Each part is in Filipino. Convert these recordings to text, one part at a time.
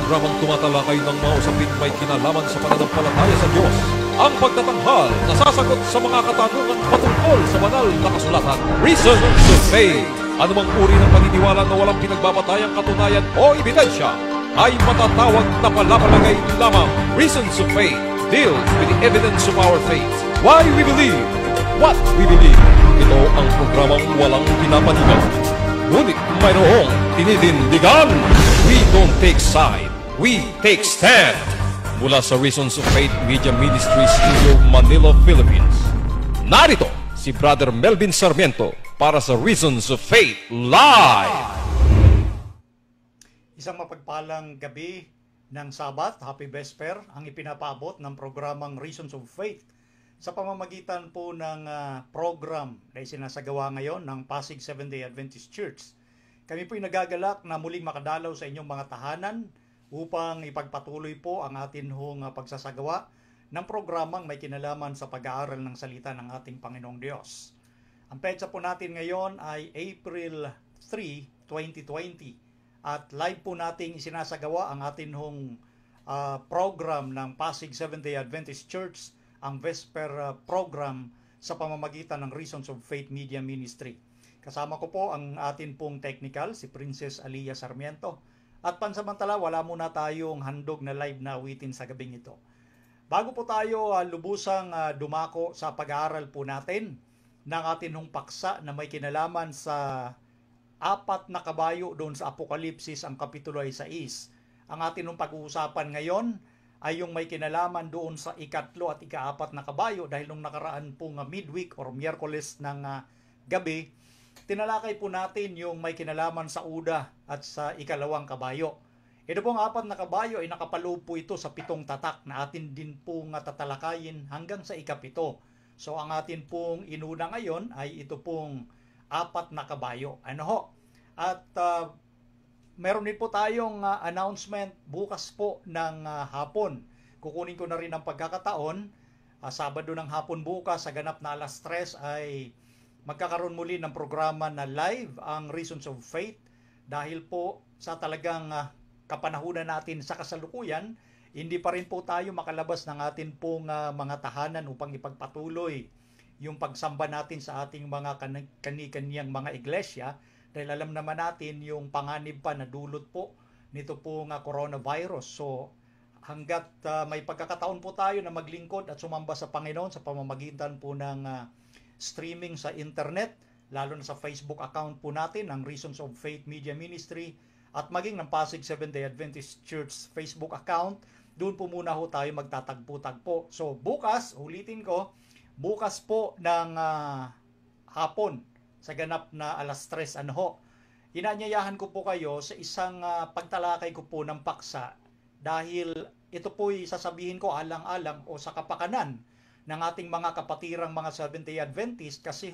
programang tumatalakay ng mga usaping may kinalaman sa pananampalataya sa Diyos. Ang pagtatanghal, nasasagot sa mga katanungan patungkol sa banal na kasulatan. Reason to Faith. Anumang uri ng paniniwala na walang pinagbabatayang katunayan o ebidensya ay matatawag na palapalagay lamang. Reason to Faith deals with the evidence of our faith. Why we believe what we believe. Ito ang programang walang pinapanigan, ngunit mayroong tinitindigan. We don't take side, we take stand. Mula sa Reasons of Faith Media Ministries Studio, Manila, Philippines. Narito si Brother Melvin Sarmiento para sa Reasons of Faith Live. Isang mapagpalang gabi ng Sabat, Happy Vesper, ang ipinapaabot ng programang Reasons of Faith sa pamamagitan po ng program na isinasagawa ngayon ng Pasig Seventh-day Adventist Church. Kami po'y nagagalak na muling makadalaw sa inyong mga tahanan upang ipagpatuloy po ang atin hong pagsasagawa ng programang may kinalaman sa pag-aaral ng salita ng ating Panginoong Diyos. Ang petsa po natin ngayon ay April 3, 2020 at live po nating isinasagawa ang atin hong program ng Pasig Seventh-day Adventist Church, ang Vesper program sa pamamagitan ng Reasons of Faith Media Ministry. Kasama ko po ang atin pong technical, si Princess Alia Sarmiento. At pansamantala, wala muna tayong handog na live na awitin sa gabing ito. Bago po tayo lubusang dumako sa pag-aaral po natin ng atin hong paksa na may kinalaman sa 4 na kabayo doon sa Apokalipsis, ang Kapitulo 6. Ang atin hong pag-uusapan ngayon ay yung may kinalaman doon sa 3 at 4 na kabayo dahil nung nakaraan pong midweek or Miyerkules ng gabi, tinalakay po natin yung may kinalaman sa uda at sa 2 kabayo. Ito pong 4 na kabayo ay nakapaloob po ito sa 7 tatak na atin din pong tatalakayin hanggang sa 7. So ang atin pong inuna ngayon ay ito pong 4 na kabayo. Ano ho? At meron din po tayong announcement bukas po ng hapon. Kukunin ko na rin ang pagkakataon. Sabado ng hapon bukas sa ganap na 3:00 ay magkakaroon muli ng programa na live ang Reasons of Faith dahil po sa talagang kapanahunan natin sa kasalukuyan, hindi pa rin po tayo makalabas ng atin pong mga tahanan upang ipagpatuloy yung pagsamba natin sa ating mga kani-kaniyang mga iglesia dahil alam naman natin yung panganib pa na dulot po nito pong coronavirus. So hanggat may pagkakataon po tayo na maglingkod at sumamba sa Panginoon sa pamamagitan po ng streaming sa internet, lalo na sa Facebook account po natin, ang Reasons of Faith Media Ministry, at maging ng Pasig Seventh-day Adventist Church Facebook account, doon po muna ho tayo magtatagpo-tagpo. So bukas, ulitin ko, bukas po ng hapon, sa ganap na 3:00, inanyayahan ko po kayo sa isang pagtalakay ko po ng paksa, dahil ito po'y sasabihin ko alang-alang o sa kapakanan ng ating mga kapatirang mga Seventh-day Adventist, kasi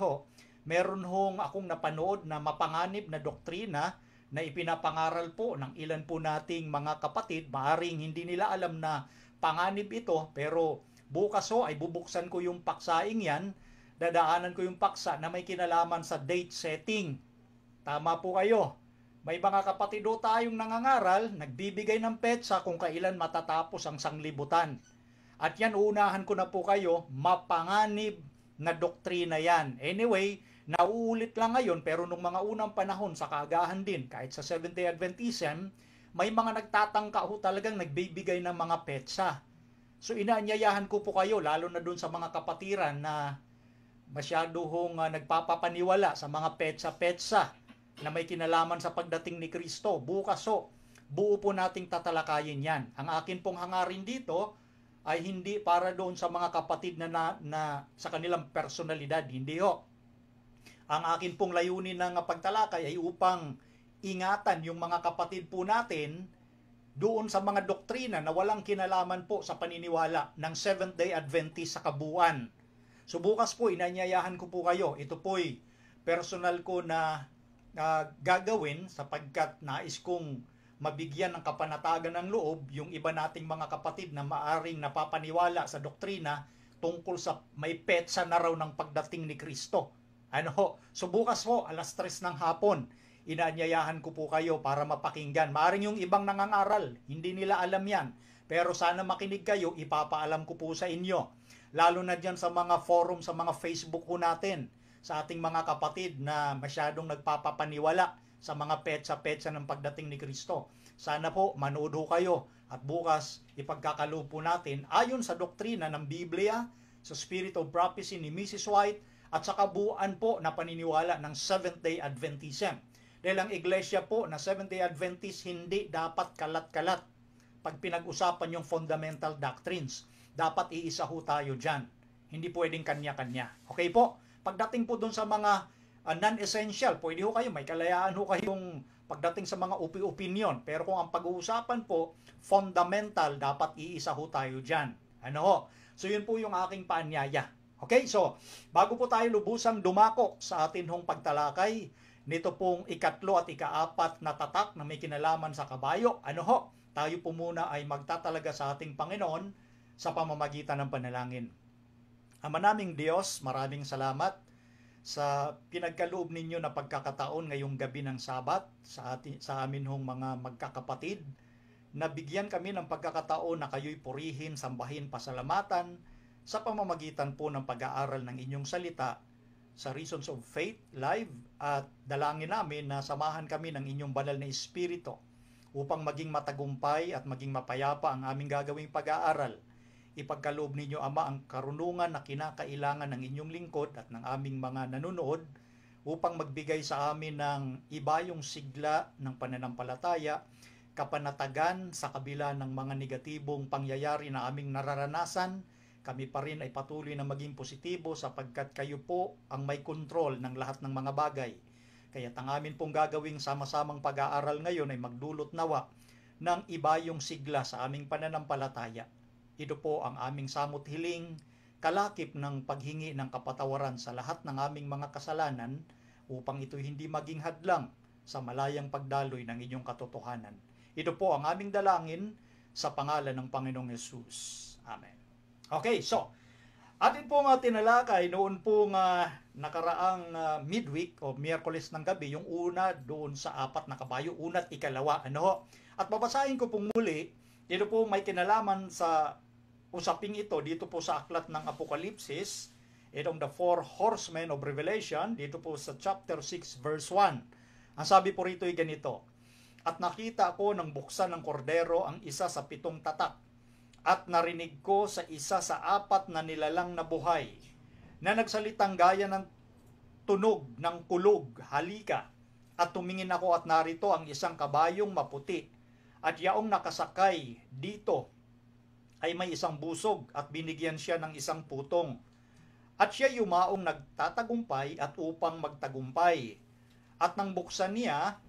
meron hong akong napanood na mapanganib na doktrina na ipinapangaral po ng ilan po nating mga kapatid. Maaring hindi nila alam na panganib ito, pero bukas ay bubuksan ko yung paksaing yan, dadaanan ko yung paksa na may kinalaman sa date setting. Tama po kayo. May mga kapatid tayong nangangaral, nagbibigay ng petsa kung kailan matatapos ang sanglibutan. At yan, unahan ko na po kayo, mapanganib na doktrina yan. Anyway, nauulit lang ngayon, pero nung mga unang panahon sa kaagahan din, kahit sa Seventh-day Adventism, may mga nagtatangka talagang nagbibigay ng mga petsa. So inaanyayahan ko po kayo, lalo na dun sa mga kapatiran na masyado nagpapapaniwala sa mga petsa-petsa na may kinalaman sa pagdating ni Kristo. Bukas buo po nating tatalakayin yan. Ang akin pong hangarin dito ay hindi para doon sa mga kapatid na sa kanilang personalidad. Hindi ho. Ang akin pong layunin ng pagtalakay ay upang ingatan yung mga kapatid po natin doon sa mga doktrina na walang kinalaman po sa paniniwala ng Seventh-day Adventist sa kabuuan. So bukas po, inanyayahan ko po kayo. Ito po'y personal ko na gagawin sapagkat nais kong mabigyan ng kapanatagan ng loob yung iba nating mga kapatid na maaring napapaniwala sa doktrina tungkol sa may petsa na raw ng pagdating ni Kristo. So bukas 3:00 ng hapon, inaanyayahan ko po kayo para mapakinggan. Maaring yung ibang nangangaral, hindi nila alam yan. Pero sana makinig kayo, ipapaalam ko po sa inyo. Lalo na dyan sa mga forum, sa mga Facebook po natin, sa ating mga kapatid na masyadong nagpapapaniwala sa mga petsa-petsa ng pagdating ni Kristo. Sana po manood ho kayo at bukas ipagkakaloob po natin ayon sa doktrina ng Biblia, sa Spirit of Prophecy ni Mrs. White at sa kabuuan po na paniniwala ng Seventh-day Adventism. Dahil ang iglesia po na Seventh-day Adventist hindi dapat kalat-kalat pag pinag-usapan yung fundamental doctrines. Dapat iisa ho tayo dyan. Hindi pwedeng kanya-kanya. Okay po? Pagdating po dun sa mga non-essential, pwede ho kayo, may kalayaan ho kayong pagdating sa mga opinion. Pero kung ang pag-uusapan po, fundamental, dapat iisa ho tayo dyan. Ano ho? So yun po yung aking paanyaya. Okay, so bago po tayo lubusang dumako sa atin hong pagtalakay, nito pong ikatlo at ikaapat na tatak na may kinalaman sa kabayo, ano ho? Tayo po muna ay magtatalaga sa ating Panginoon sa pamamagitan ng panalangin. Ama naming Diyos, maraming salamat sa pinagkaloob ninyo na pagkakataon ngayong gabi ng Sabat sa amin hong mga magkakapatid. Nabigyan kami ng pagkakataon na kayo'y purihin, sambahin, pasalamatan sa pamamagitan po ng pag-aaral ng inyong salita sa Reasons of Faith Live, at dalangin namin na samahan kami ng inyong banal na Espiritu upang maging matagumpay at maging mapayapa ang aming gagawing pag-aaral. Ipagkaloob ninyo, Ama, ang karunungan na kinakailangan ng inyong lingkod at ng aming mga nanonood upang magbigay sa amin ng ibayong sigla ng pananampalataya, kapanatagan sa kabila ng mga negatibong pangyayari na aming nararanasan. Kami pa rin ay patuloy na maging positibo sapagkat kayo po ang may kontrol ng lahat ng mga bagay. Kaya't ang amin pong gagawing sama-samang pag-aaral ngayon ay magdulot nawa ng ibayong sigla sa aming pananampalataya. Ito po ang aming samot hiling, kalakip ng paghingi ng kapatawaran sa lahat ng aming mga kasalanan upang ito hindi maging hadlang sa malayang pagdaloy ng inyong katotohanan. Ito po ang aming dalangin sa pangalan ng Panginoong Yesus. Amen. Okay, so atin pong tinalakay noon pong nakaraang midweek o Miyerkules ng gabi, yung una doon sa apat na kabayo, una at ikalawa. Ano? At babasahin ko pong muli, ito po may kinalaman sa usaping ito dito po sa aklat ng Apokalipsis, itong the four horsemen of Revelation, dito po sa chapter 6 verse 1. Ang sabi po rito ay ganito: At nakita ko ng buksan ng kordero ang isa sa 7 tatak, at narinig ko sa isa sa 4 na nilalang na buhay, na nagsalitang gaya ng tunog ng kulog, halika. At tumingin ako at narito ang isang kabayong maputi, at yaong nakasakay dito ay may isang busog at binigyan siya ng isang putong. At siya yumaong nagtatagumpay at upang magtagumpay. At nang buksan niya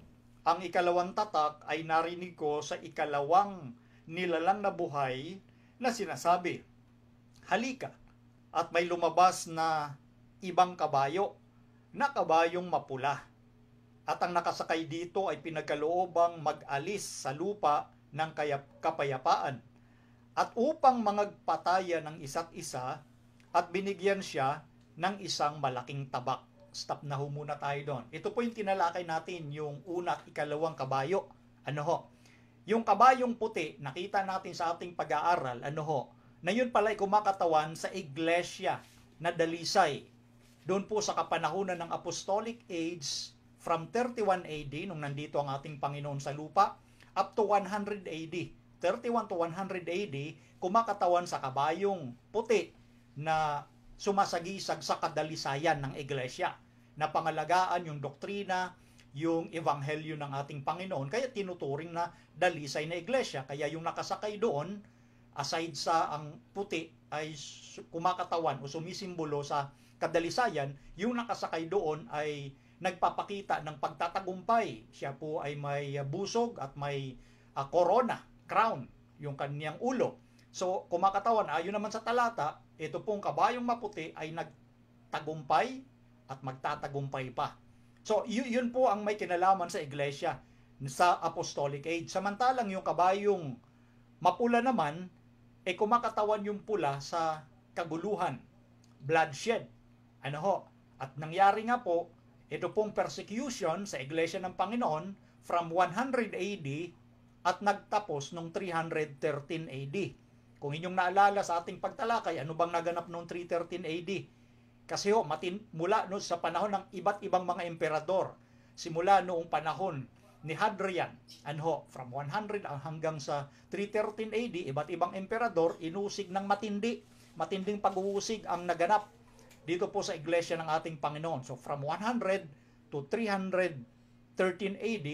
ang ikalawang tatak, ay narinig ko sa ikalawang nilalang na buhay na sinasabi, halika. At may lumabas na ibang kabayo, na kabayong mapula. At ang nakasakay dito ay pinagkaloobang mag-alis sa lupa ng kapayapaan, at upang mangagpatayan ng isa't isa, at binigyan siya ng isang malaking tabak. Stop na ho muna tayo doon. Ito po yung tinalakay natin, yung una at ikalawang kabayo. Ano ho? Yung kabayong puti, nakita natin sa ating pag-aaral, ano ho? Na yun pala ay kumakatawan sa iglesia na dalisay. Doon po sa kapanahunan ng Apostolic Age, from 31 AD, nung nandito ang ating Panginoon sa lupa, up to 100 AD. 31 to 100 AD, kumakatawan sa kabayong puti na sumasagisag sa kadalisayan ng iglesia, na pangalagaan yung doktrina, yung ebanghelyo ng ating Panginoon, kaya tinuturing na dalisay na iglesia. Kaya yung nakasakay doon, aside sa ang puti ay kumakatawan o sumisimbolo sa kadalisayan, yung nakasakay doon ay nagpapakita ng pagtatagumpay. Siya po ay may busog at may corona, crown, yung kanyang ulo. So, kumakatawan, ayon naman sa talata, ito pong kabayong maputi ay nagtagumpay at magtatagumpay pa. So, yun po ang may kinalaman sa iglesia sa Apostolic Age. Samantalang yung kabayong mapula naman, kumakatawan yung pula sa kaguluhan, bloodshed. Ano ho? At nangyari nga po, Ito pong persecution sa Iglesia ng Panginoon from 100 AD at nagtapos noong 313 AD. Kung inyong naalala sa ating pagtalakay, ano bang naganap noong 313 AD? Kasi mula no, sa panahon ng iba't ibang mga emperador, simula noong panahon ni Hadrian, from 100 hanggang sa 313 AD, iba't ibang emperador inusig ng matinding pag-uusig ang naganap dito po sa Iglesia ng ating Panginoon. So from 100 to 313 AD,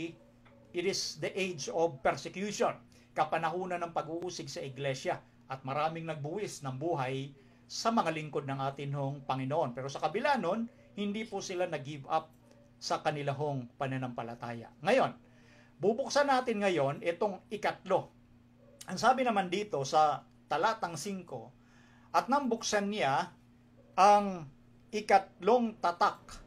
it is the age of persecution, kapanahunan ng pag-uusig sa Iglesia, at maraming nagbuwis ng buhay sa mga lingkod ng ating Panginoon. Pero sa kabila nun, hindi po sila nag-give up sa kanilahong pananampalataya. Ngayon, bubuksan natin ngayon itong ikatlo. Ang sabi naman dito sa talatang 5, at nang buksan niya ang ikatlong tatak,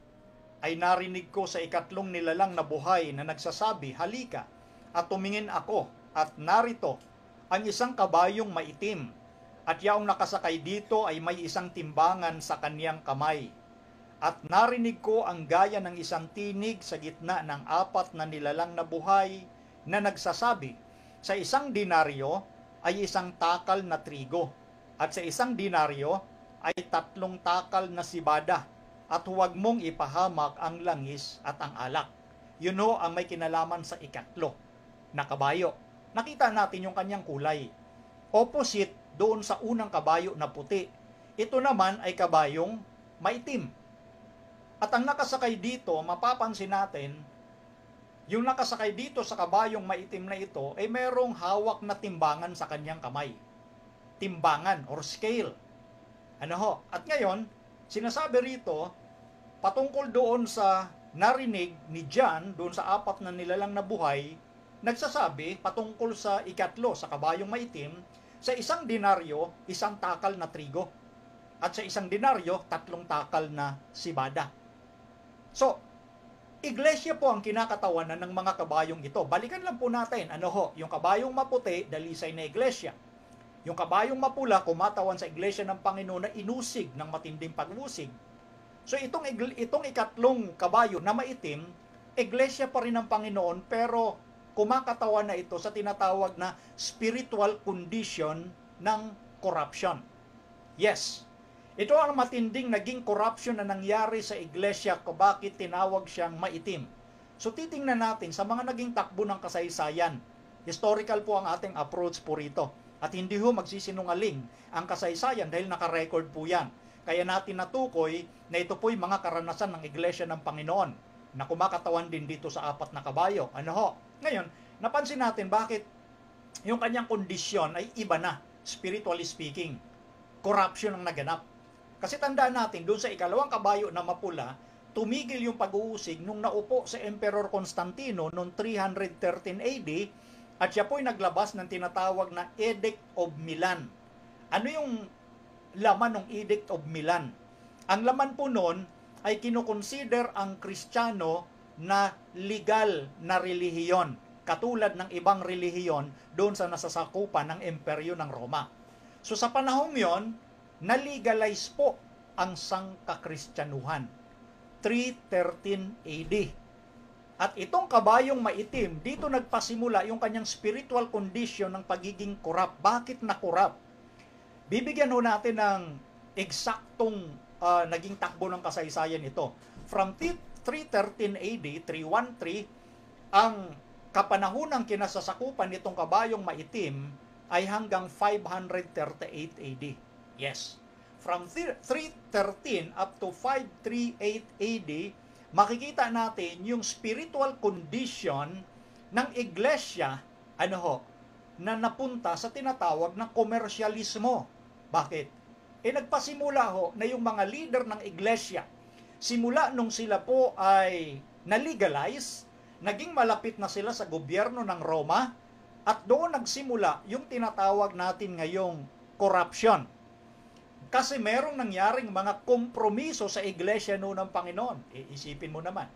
ay narinig ko sa ikatlong nilalang na buhay na nagsasabi, halika, at tumingin ako, at narito ang isang kabayong maitim, at yaong nakasakay dito ay may isang timbangan sa kaniyang kamay. At narinig ko ang gaya ng isang tinig sa gitna ng apat na nilalang na buhay na nagsasabi, sa isang denaryo ay isang takal na trigo, at sa isang denaryo ay 3 takal na sibada, at huwag mong ipahamak ang langis at ang alak. Yun ho ang may kinalaman sa ikatlo na kabayo. Nakita natin yung kanyang kulay. Opposite doon sa unang kabayo na puti. Ito naman ay kabayong maitim. At ang nakasakay dito, mapapansin natin, yung nakasakay dito sa kabayong maitim na ito ay merong hawak na timbangan sa kanyang kamay. Timbangan or scale. At ngayon, sinasabi rito, patungkol doon sa narinig ni John, doon sa apat na nilalang na buhay, nagsasabi patungkol sa ikatlo, sa kabayong maitim, sa isang denaryo, isang takal na trigo. At sa isang denaryo, 3 takal na sibada. So, iglesia po ang kinakatawanan ng mga kabayong ito. Balikan lang po natin, yung kabayong maputi, dalisay na iglesia. Yung kabayong mapula, kumatawan sa iglesia ng Panginoon na inusig ng matinding pag-usig. So itong ikatlong kabayo na maitim, iglesia pa rin ng Panginoon, pero kumakatawan na ito sa tinatawag na spiritual condition ng corruption. Yes, ito ang matinding naging corruption na nangyari sa iglesia kung bakit tinawag siyang maitim. So titingnan natin sa mga naging takbo ng kasaysayan. Historical po ang ating approach po rito. At hindi ho magsisinungaling ang kasaysayan dahil naka-record po yan. Kaya natin natukoy na ito po'y mga karanasan ng Iglesia ng Panginoon na kumakatawan din dito sa apat na kabayo. Ngayon, napansin natin bakit yung kanyang kondisyon ay iba na, spiritually speaking. Corruption ang naganap. Kasi tandaan natin, doon sa ikalawang kabayo na mapula, tumigil yung pag-uusig nung naupo sa Emperor Constantino noong 313 AD, at siya po'y naglabas ng tinatawag na Edict of Milan. Ano yung laman ng Edict of Milan? Ang laman po noon ay kinukonsider ang Kristiyano na legal na relihiyon, katulad ng ibang relihiyon doon sa nasasakupan ng imperyo ng Roma. So sa panahong yon, na-legalize po ang sangkakristyanuhan. 313 AD. At itong kabayong maitim, dito nagpasimula yung kanyang spiritual condition ng pagiging corrupt. Bakit na corrupt? Bibigyan ho natin ng eksaktong naging takbo ng kasaysayan ito. From 313 AD, 313, ang kapanahunang kinasasakupan nitong kabayong maitim ay hanggang 538 AD. Yes. From 313 up to 538 AD, makikita natin yung spiritual condition ng iglesia, na napunta sa tinatawag na komersyalismo. Bakit? Nagpasimula na yung mga leader ng iglesia, simula nung sila po ay na-legalize, naging malapit na sila sa gobyerno ng Roma, at doon nagsimula yung tinatawag natin ngayong corruption. Kasi merong nangyaring mga kompromiso sa iglesia noon ng Panginoon. Isipin mo naman.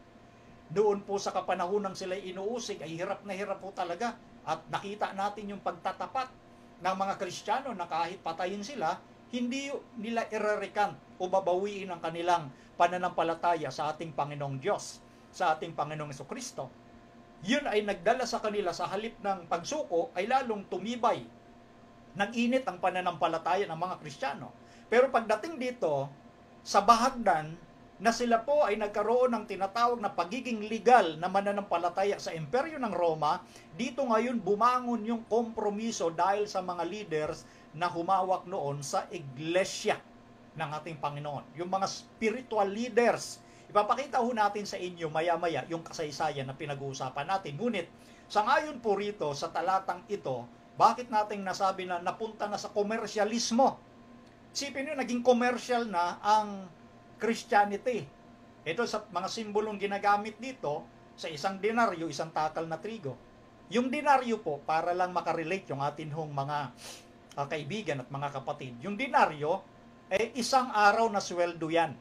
Doon po sa kapanahonang sila inuusig, ay hirap na hirap po talaga. At nakita natin yung pagtatapat ng mga Kristiyano na kahit patayin sila, hindi nila irerikant o babawiin ang kanilang pananampalataya sa ating Panginoong Diyos, sa ating Panginoong Jesucristo. Yun ay nagdala sa kanila sa halip ng pagsuko ay lalong tumibay. Nag-init ang pananampalataya ng mga Kristiyano. Pero pagdating dito, sa bahagdan, na sila po ay nagkaroon ng tinatawag na pagiging legal na mananampalataya sa imperyo ng Roma, dito ngayon bumangon yung kompromiso dahil sa mga leaders na humawak noon sa iglesia ng ating Panginoon. Yung mga spiritual leaders. Ipapakita ho natin sa inyo maya-maya yung kasaysayan na pinag-uusapan natin. Ngunit, sa ngayon po rito, sa talatang ito, bakit nating nasabi na napunta na sa komersyalismo? Isipin nyo, naging commercial na ang Christianity. Ito sa mga simbolong ginagamit dito, sa isang denaryo, isang takal na trigo. Yung denaryo po, para lang makarelate yung atin hong mga kaibigan at mga kapatid, yung denaryo, isang araw na sweldo yan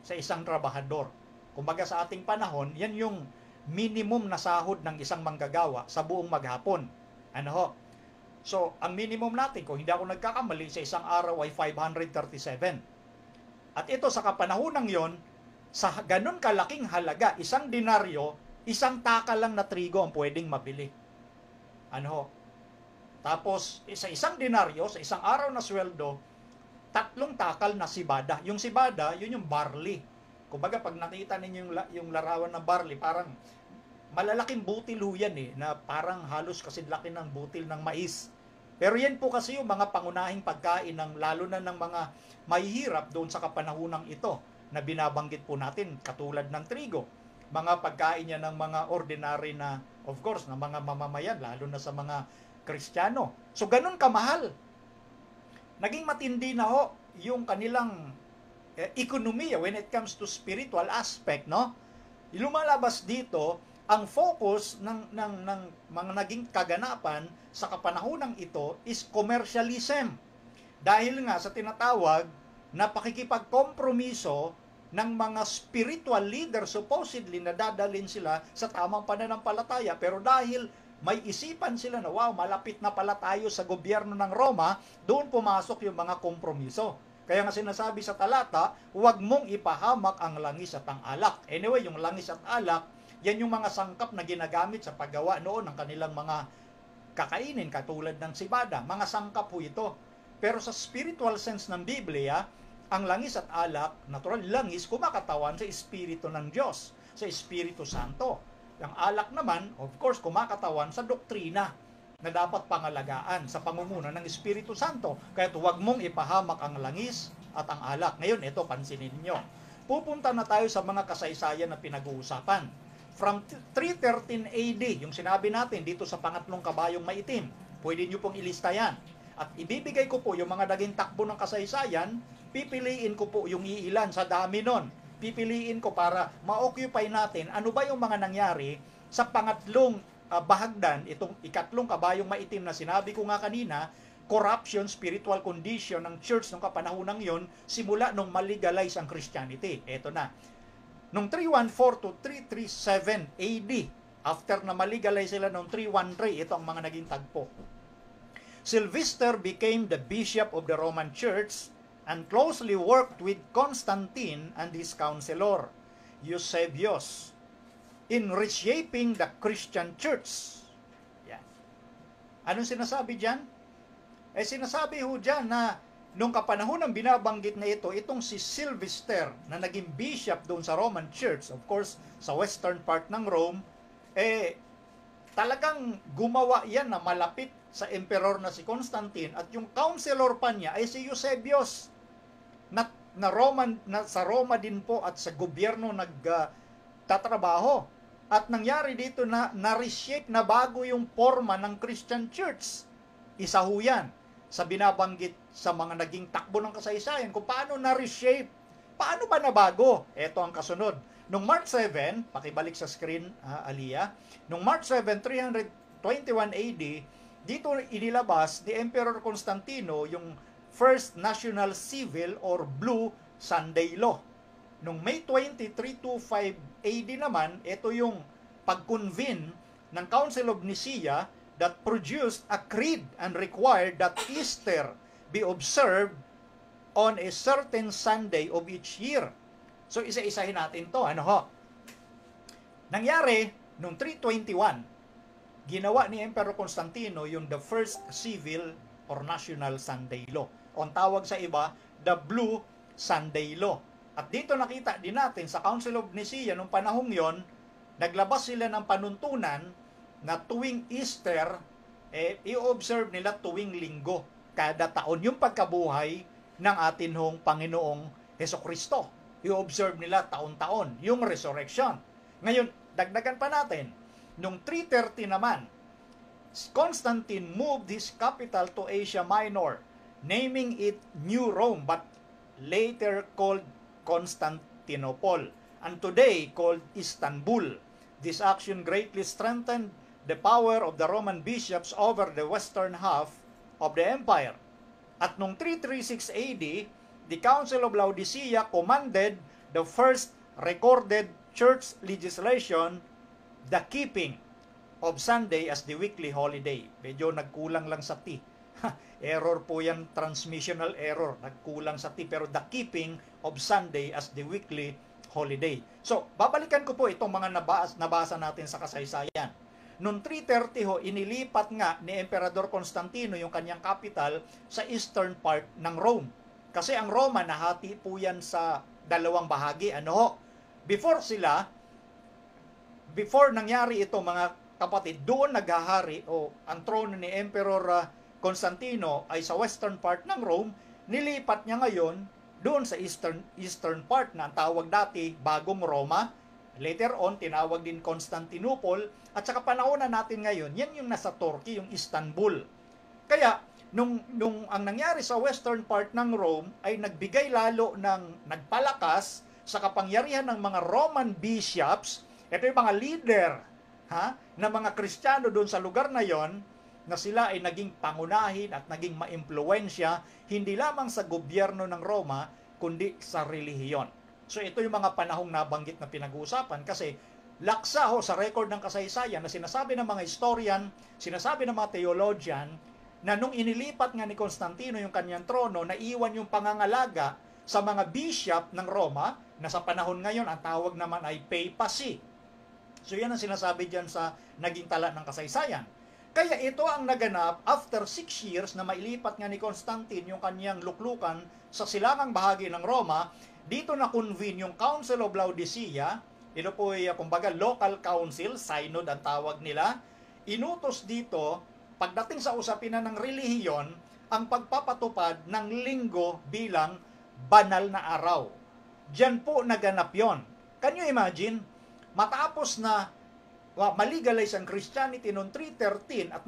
sa isang trabahador. Kumbaga sa ating panahon, yan yung minimum na sahod ng isang manggagawa sa buong maghapon. Ano ho? So, ang minimum natin, kung hindi ako nagkakamali, sa isang araw ay 537. At ito sa kapanahonang yon, sa ganun kalaking halaga, isang denaryo, isang takal lang na trigo ang pwedeng mabili. Ano ho? Tapos, sa isang denaryo, sa isang araw na sweldo, 3 takal na sibada. Yung sibada, yun yung barley. Kumbaga, pag nakita ninyo yung larawan ng barley, parang malalaking butil ho yan na parang halos kasidlaki ng butil ng mais. Pero yan po kasi yung mga pangunahing pagkain ng lalo na ng mga mahihirap doon sa kapanahunang ito na binabanggit po natin, katulad ng trigo. Mga pagkain niya ng mga ordinary na, of course, na mga mamamayan, lalo na sa mga Kristiyano. So, ganun kamahal. Naging matindi na ho yung kanilang ekonomiya when it comes to spiritual aspect, no? Lumalabas dito ang focus ng mga naging kaganapan sa kapanahonang ito is commercialism. Dahil nga sa tinatawag na pakikipagkompromiso ng mga spiritual leaders supposedly na dadalhin sila sa tamang pananampalataya. Pero dahil may isipan sila na, wow, malapit na pala tayo sa gobyerno ng Roma, doon pumasok yung mga kompromiso. Kaya nga sinasabi sa talata, huwag mong ipahamak ang langis at ang alak. Anyway, yung langis at alak, yan yung mga sangkap na ginagamit sa paggawa noon ng kanilang mga kakainin katulad ng sibada. Mga sangkap po ito. Pero sa spiritual sense ng Biblia, ang langis at alak, natural langis, kumakatawan sa Espiritu ng Diyos, sa Espiritu Santo. Ang alak naman, of course, kumakatawan sa doktrina na dapat pangalagaan sa pangunguna ng Espiritu Santo. Kaya huwag mong ipahamak ang langis at ang alak. Ngayon, ito, pansinin niyo. Pupunta na tayo sa mga kasaysayan na pinag-uusapan. From 313 AD, yung sinabi natin dito sa pangatlong kabayong maitim, pwede nyo pong ilista yan. At ibibigay ko po yung mga naging takbo ng kasaysayan, pipiliin ko po yung iilan sa dami nun. Pipiliin ko para ma-occupy natin ano ba yung mga nangyari sa pangatlong bahagdan, itong ikatlong kabayong maitim na sinabi ko nga kanina, corruption, spiritual condition ng church nung kapanahonang yon, simula nung malegalize ang Christianity. Eto na. Nung 314 to 337 AD, after na malegalize sila nung 313, ito ang mga naging tagpo. Sylvester became the bishop of the Roman Church and closely worked with Constantine and his counselor, Eusebius, in reshaping the Christian Church. Yan. Anong sinasabi dyan? Sinasabi ho dyan na nung kapanahon ng binabanggit na ito, itong si Sylvester na naging bishop doon sa Roman Church, of course, sa western part ng Rome, talagang gumawa yan na malapit sa emperor na si Constantine at yung counselor pa niya ay si Eusebius na Roman, na sa Roma din po at sa gobyerno nagtatrabaho. At nangyari dito na na-reshape na bago yung forma ng Christian Church. Isa ho yan sa binabanggit sa mga naging takbo ng kasaysayan kung paano na-reshape. Paano ba nabago? Ito ang kasunod. Noong March 7, pakibalik sa screen, Aliyah, noong March 7, 321 AD, dito inilabas ni Emperor Constantino yung First National Civil or Blue Sunday Law. Noong May 20, 325 AD naman, ito yung pag-convene ng Council of Nicaea that produced a creed and required that Easter be observed on a certain Sunday of each year. So isa-isahin natin to. Ano ho? Nangyari, noong 321, ginawa ni Emperor Constantino yung the first civil or national Sunday law. O ang tawag sa iba, the Blue Sunday Law. At dito nakita din natin sa Council of Nicaea noong panahong yon, naglabas sila ng panuntunan na tuwing Easter, i-observe nila tuwing linggo kada taon yung pagkabuhay ng atin hong Panginoong Hesukristo. I-observe nila taon-taon yung resurrection. Ngayon, dagdagan pa natin, noong 330 naman, Constantine moved his capital to Asia Minor, naming it New Rome, but later called Constantinople, and today called Istanbul. This action greatly strengthened the power of the Roman bishops over the western half of the empire. At noong 336 AD, the Council of Laodicea commanded the first recorded church legislation, the keeping of Sunday as the weekly holiday. Medyo nagkulang lang sa T. Error po yan, transmissional error. Nagkulang sa T, pero the keeping of Sunday as the weekly holiday. So, babalikan ko po itong mga nabasa natin sa kasaysayan. Noong 330 ho, inilipat nga ni Emperador Constantino yung kanyang capital sa eastern part ng Rome. Kasi ang Roma, nahati po yan sa dalawang bahagi. Ano ho? Before nangyari ito, mga kapatid, doon naghahari o ang trono ni Emperor Constantino ay sa western part ng Rome. Nilipat niya ngayon doon sa eastern part na ang tawag dati Bagong Roma. Later on, tinawag din Constantinople. At saka panahon na natin ngayon, yan yung nasa Turkey, yung Istanbul. Kaya, nung ang nangyari sa western part ng Rome ay nagbigay lalo ng nagpalakas sa kapangyarihan ng mga Roman bishops. Ito yung mga leader na mga Kristiyano doon sa lugar na yon, na sila ay naging pangunahin at naging maimpluwensya hindi lamang sa gobyerno ng Roma kundi sa relihiyon. So ito yung mga panahong nabanggit na pinag-uusapan kasi laksa ho sa record ng kasaysayan na sinasabi ng mga historian, sinasabi ng mga theologian na nung inilipat nga ni Constantino yung kanyang trono, naiwan yung pangangalaga sa mga bishop ng Roma na sa panahon ngayon ang tawag naman ay papacy. So yan ang sinasabi dyan sa naging tala ng kasaysayan. Kaya ito ang naganap after 6 years na mailipat nga ni Constantine yung kanyang luklukan sa silangang bahagi ng Roma. Dito na convene yung Council of Laodicea. Ito po ay kumbaga local council, synod ang tawag nila. Inutos dito pagdating sa usapin na ng relihiyon ang pagpapatupad ng linggo bilang banal na araw. Diyan po naganap yon. Can you imagine? Matapos na malegalize ang Christianity noong 313 at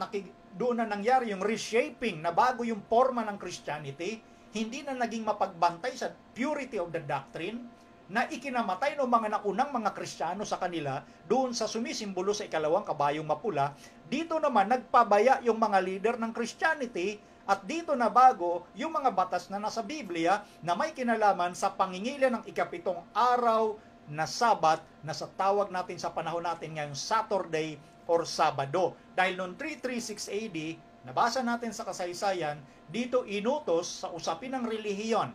doon na nangyari yung reshaping na bago yung forma ng Christianity, hindi na naging mapagbantay sa purity of the doctrine na ikinamatay ng mga naunang mga Kristiyano sa kanila doon sa sumisimbolo sa ikalawang kabayong mapula. Dito naman nagpabaya yung mga leader ng Christianity at dito na bago yung mga batas na nasa Biblia na may kinalaman sa pangingilyan ng ikapitong araw na Sabat na sa tawag natin sa panahon natin ngayong Saturday or Sabado. Dahil noong 336 AD, nabasa natin sa kasaysayan, dito inutos sa usapin ng relihiyon.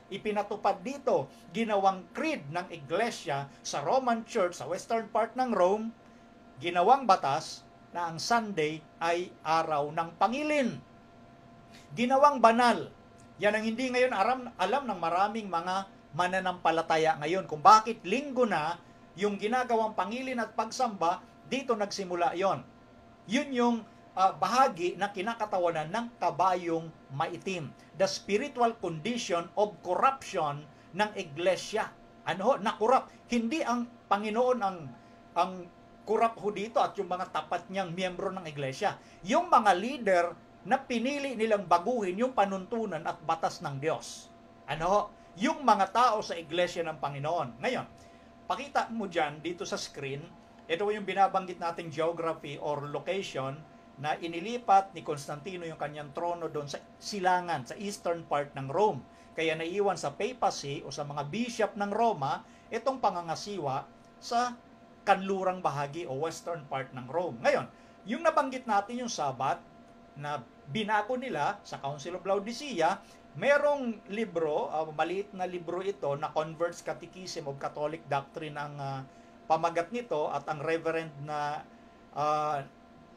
Ipinatupad dito, ginawang creed ng iglesia sa Roman Church sa western part ng Rome, ginawang batas na ang Sunday ay araw ng pangilin. Ginawang banal. Yan ang hindi ngayon alam ng maraming mga mananampalataya ngayon kung bakit linggo na yung ginagawang pangilin at pagsamba, dito nagsimula yon. Yun yung bahagi na kinakatawanan ng kabayong maitim. The spiritual condition of corruption ng iglesia. Na-corrupt. Hindi ang Panginoon ang corrupt ho dito at yung mga tapat niyang miyembro ng iglesia. Yung mga leader na pinili nilang baguhin yung panuntunan at batas ng Diyos. Yung mga tao sa iglesia ng Panginoon. Ngayon, pakita mo dyan dito sa screen, ito yung binabanggit nating geography or location na inilipat ni Constantino yung kanyang trono doon sa silangan, sa eastern part ng Rome. Kaya naiwan sa papacy o sa mga bishop ng Roma itong pangangasiwa sa kanlurang bahagi o western part ng Rome. Ngayon, yung nabanggit natin yung Sabat, na binago nila sa Council of Laodicea. Merong libro, maliit na libro ito na Convert's Catechism of Catholic Doctrine ang pamagat nito, at ang reverend na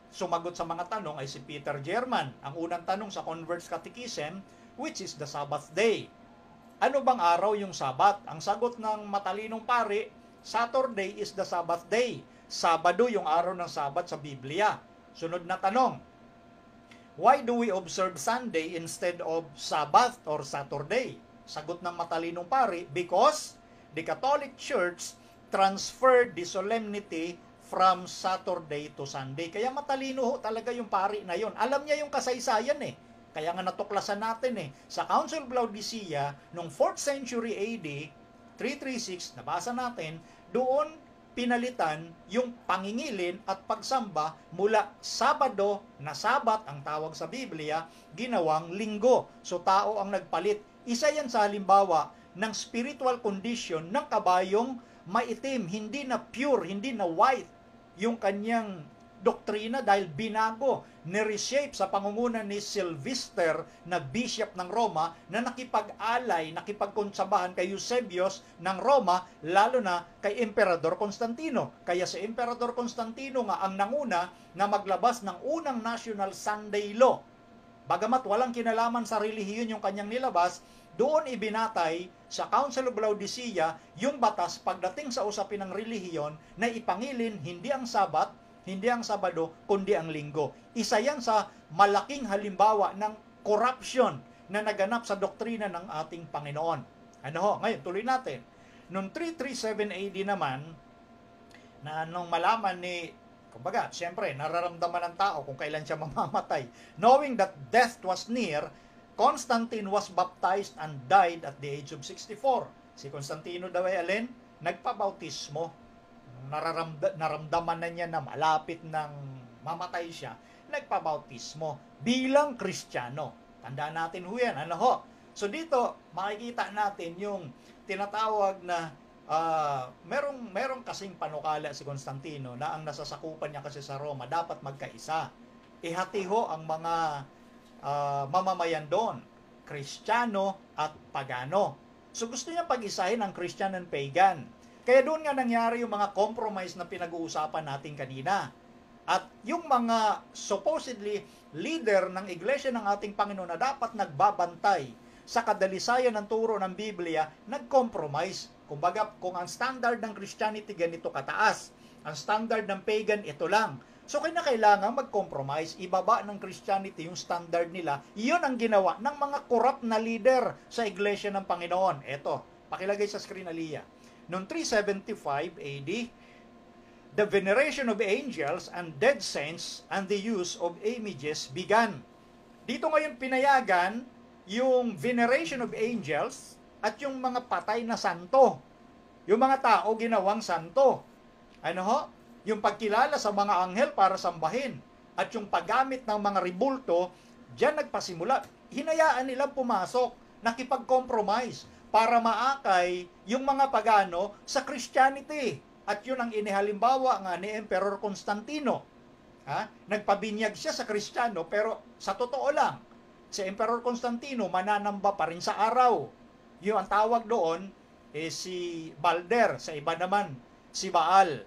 sumagot sa mga tanong ay si Peter German. Ang unang tanong sa Convert's Catechism, which is the Sabbath day? Ano bang araw yung Sabat? Ang sagot ng matalinong pari, Saturday is the Sabbath day. Sabado yung araw ng Sabat sa Biblia. Sunod na tanong, why do we observe Sunday instead of Sabbath or Saturday? Sagot ng matalinong pari, because the Catholic Church transferred the solemnity from Saturday to Sunday. Kaya matalino talaga yung pari na yon. Alam niya yung kasaysayan eh. Kaya nga natuklasan natin eh. Sa Council of Laodicea, noong 4th century AD, 336, nabasa natin, doon pinalitan yung pangingilin at pagsamba mula Sabado na Sabat, ang tawag sa Biblia, ginawang Linggo. So tao ang nagpalit. Isa yan sa halimbawa ng spiritual condition ng kabayong maitim, hindi na pure, hindi na white yung kanyang doktrina dahil binago, ni-reshape sa pangunguna ni Sylvester na bishop ng Roma na nakipag-alay, nakipagkonsabahan kay Eusebius ng Roma, lalo na kay Emperador Constantino. Kaya si Emperador Constantino nga ang nanguna na maglabas ng unang National Sunday Law. Bagamat walang kinalaman sa relihiyon yung kanyang nilabas, doon ibinatay sa Council of Laodicea yung batas pagdating sa usapin ng relihiyon na ipangilin hindi ang Sabat, hindi ang Sabado, kundi ang Linggo. Isa yan sa malaking halimbawa ng corruption na naganap sa doktrina ng ating Panginoon. Ano ho? Ngayon, tuloy natin. Noong 337 AD naman, na nung malaman ni, kumbaga, siyempre, nararamdaman ng tao kung kailan siya mamamatay. Knowing that death was near, Constantine was baptized and died at the age of 64. Si Constantino daw ay alin? Nagpabautismo. Naramdaman na niya na malapit ng mamatay siya, nagpabautismo bilang Kristiyano. Tandaan natin ho yan. Ano ho? So dito, makikita natin yung tinatawag na merong kasing panukala si Constantino na ang nasasakupan niya kasi sa Roma dapat magkaisa. Ihati ho ang mga mamamayan doon, Kristiyano at Pagano. So gusto niya pag-isahin ang Christian and Pagan. Kaya doon nga nangyari yung mga compromise na pinag-uusapan natin kanina. At yung mga supposedly leader ng iglesia ng ating Panginoon na dapat nagbabantay sa kadalisayan ng turo ng Biblia, nag-compromise. Kumbaga, kung ang standard ng Christianity ganito kataas, ang standard ng pagan ito lang. So kailangan mag-compromise, ibaba ng Christianity yung standard nila. Iyon ang ginawa ng mga corrupt na leader sa iglesia ng Panginoon. Eto, pakilagay sa screen, Aliyah. Noong 375 AD, the veneration of angels and dead saints and the use of images began. Dito ngayon pinayagan yung veneration of angels at yung mga patay na santo. Yung mga tao ginawang santo. Ano ho? Yung pagkilala sa mga anghel para sambahin. At yung paggamit ng mga ribulto, diyan nagpasimula. Hinayaan nilang pumasok, nakipag-compromise para maakay yung mga pagano sa Christianity. At yun ang inihalimbawa nga ni Emperor Constantino. Nagpabinyag siya sa Kristiyano, pero sa totoo lang, si Emperor Constantino mananamba pa rin sa araw. Yung ang tawag doon si Balder, sa iba naman si Baal.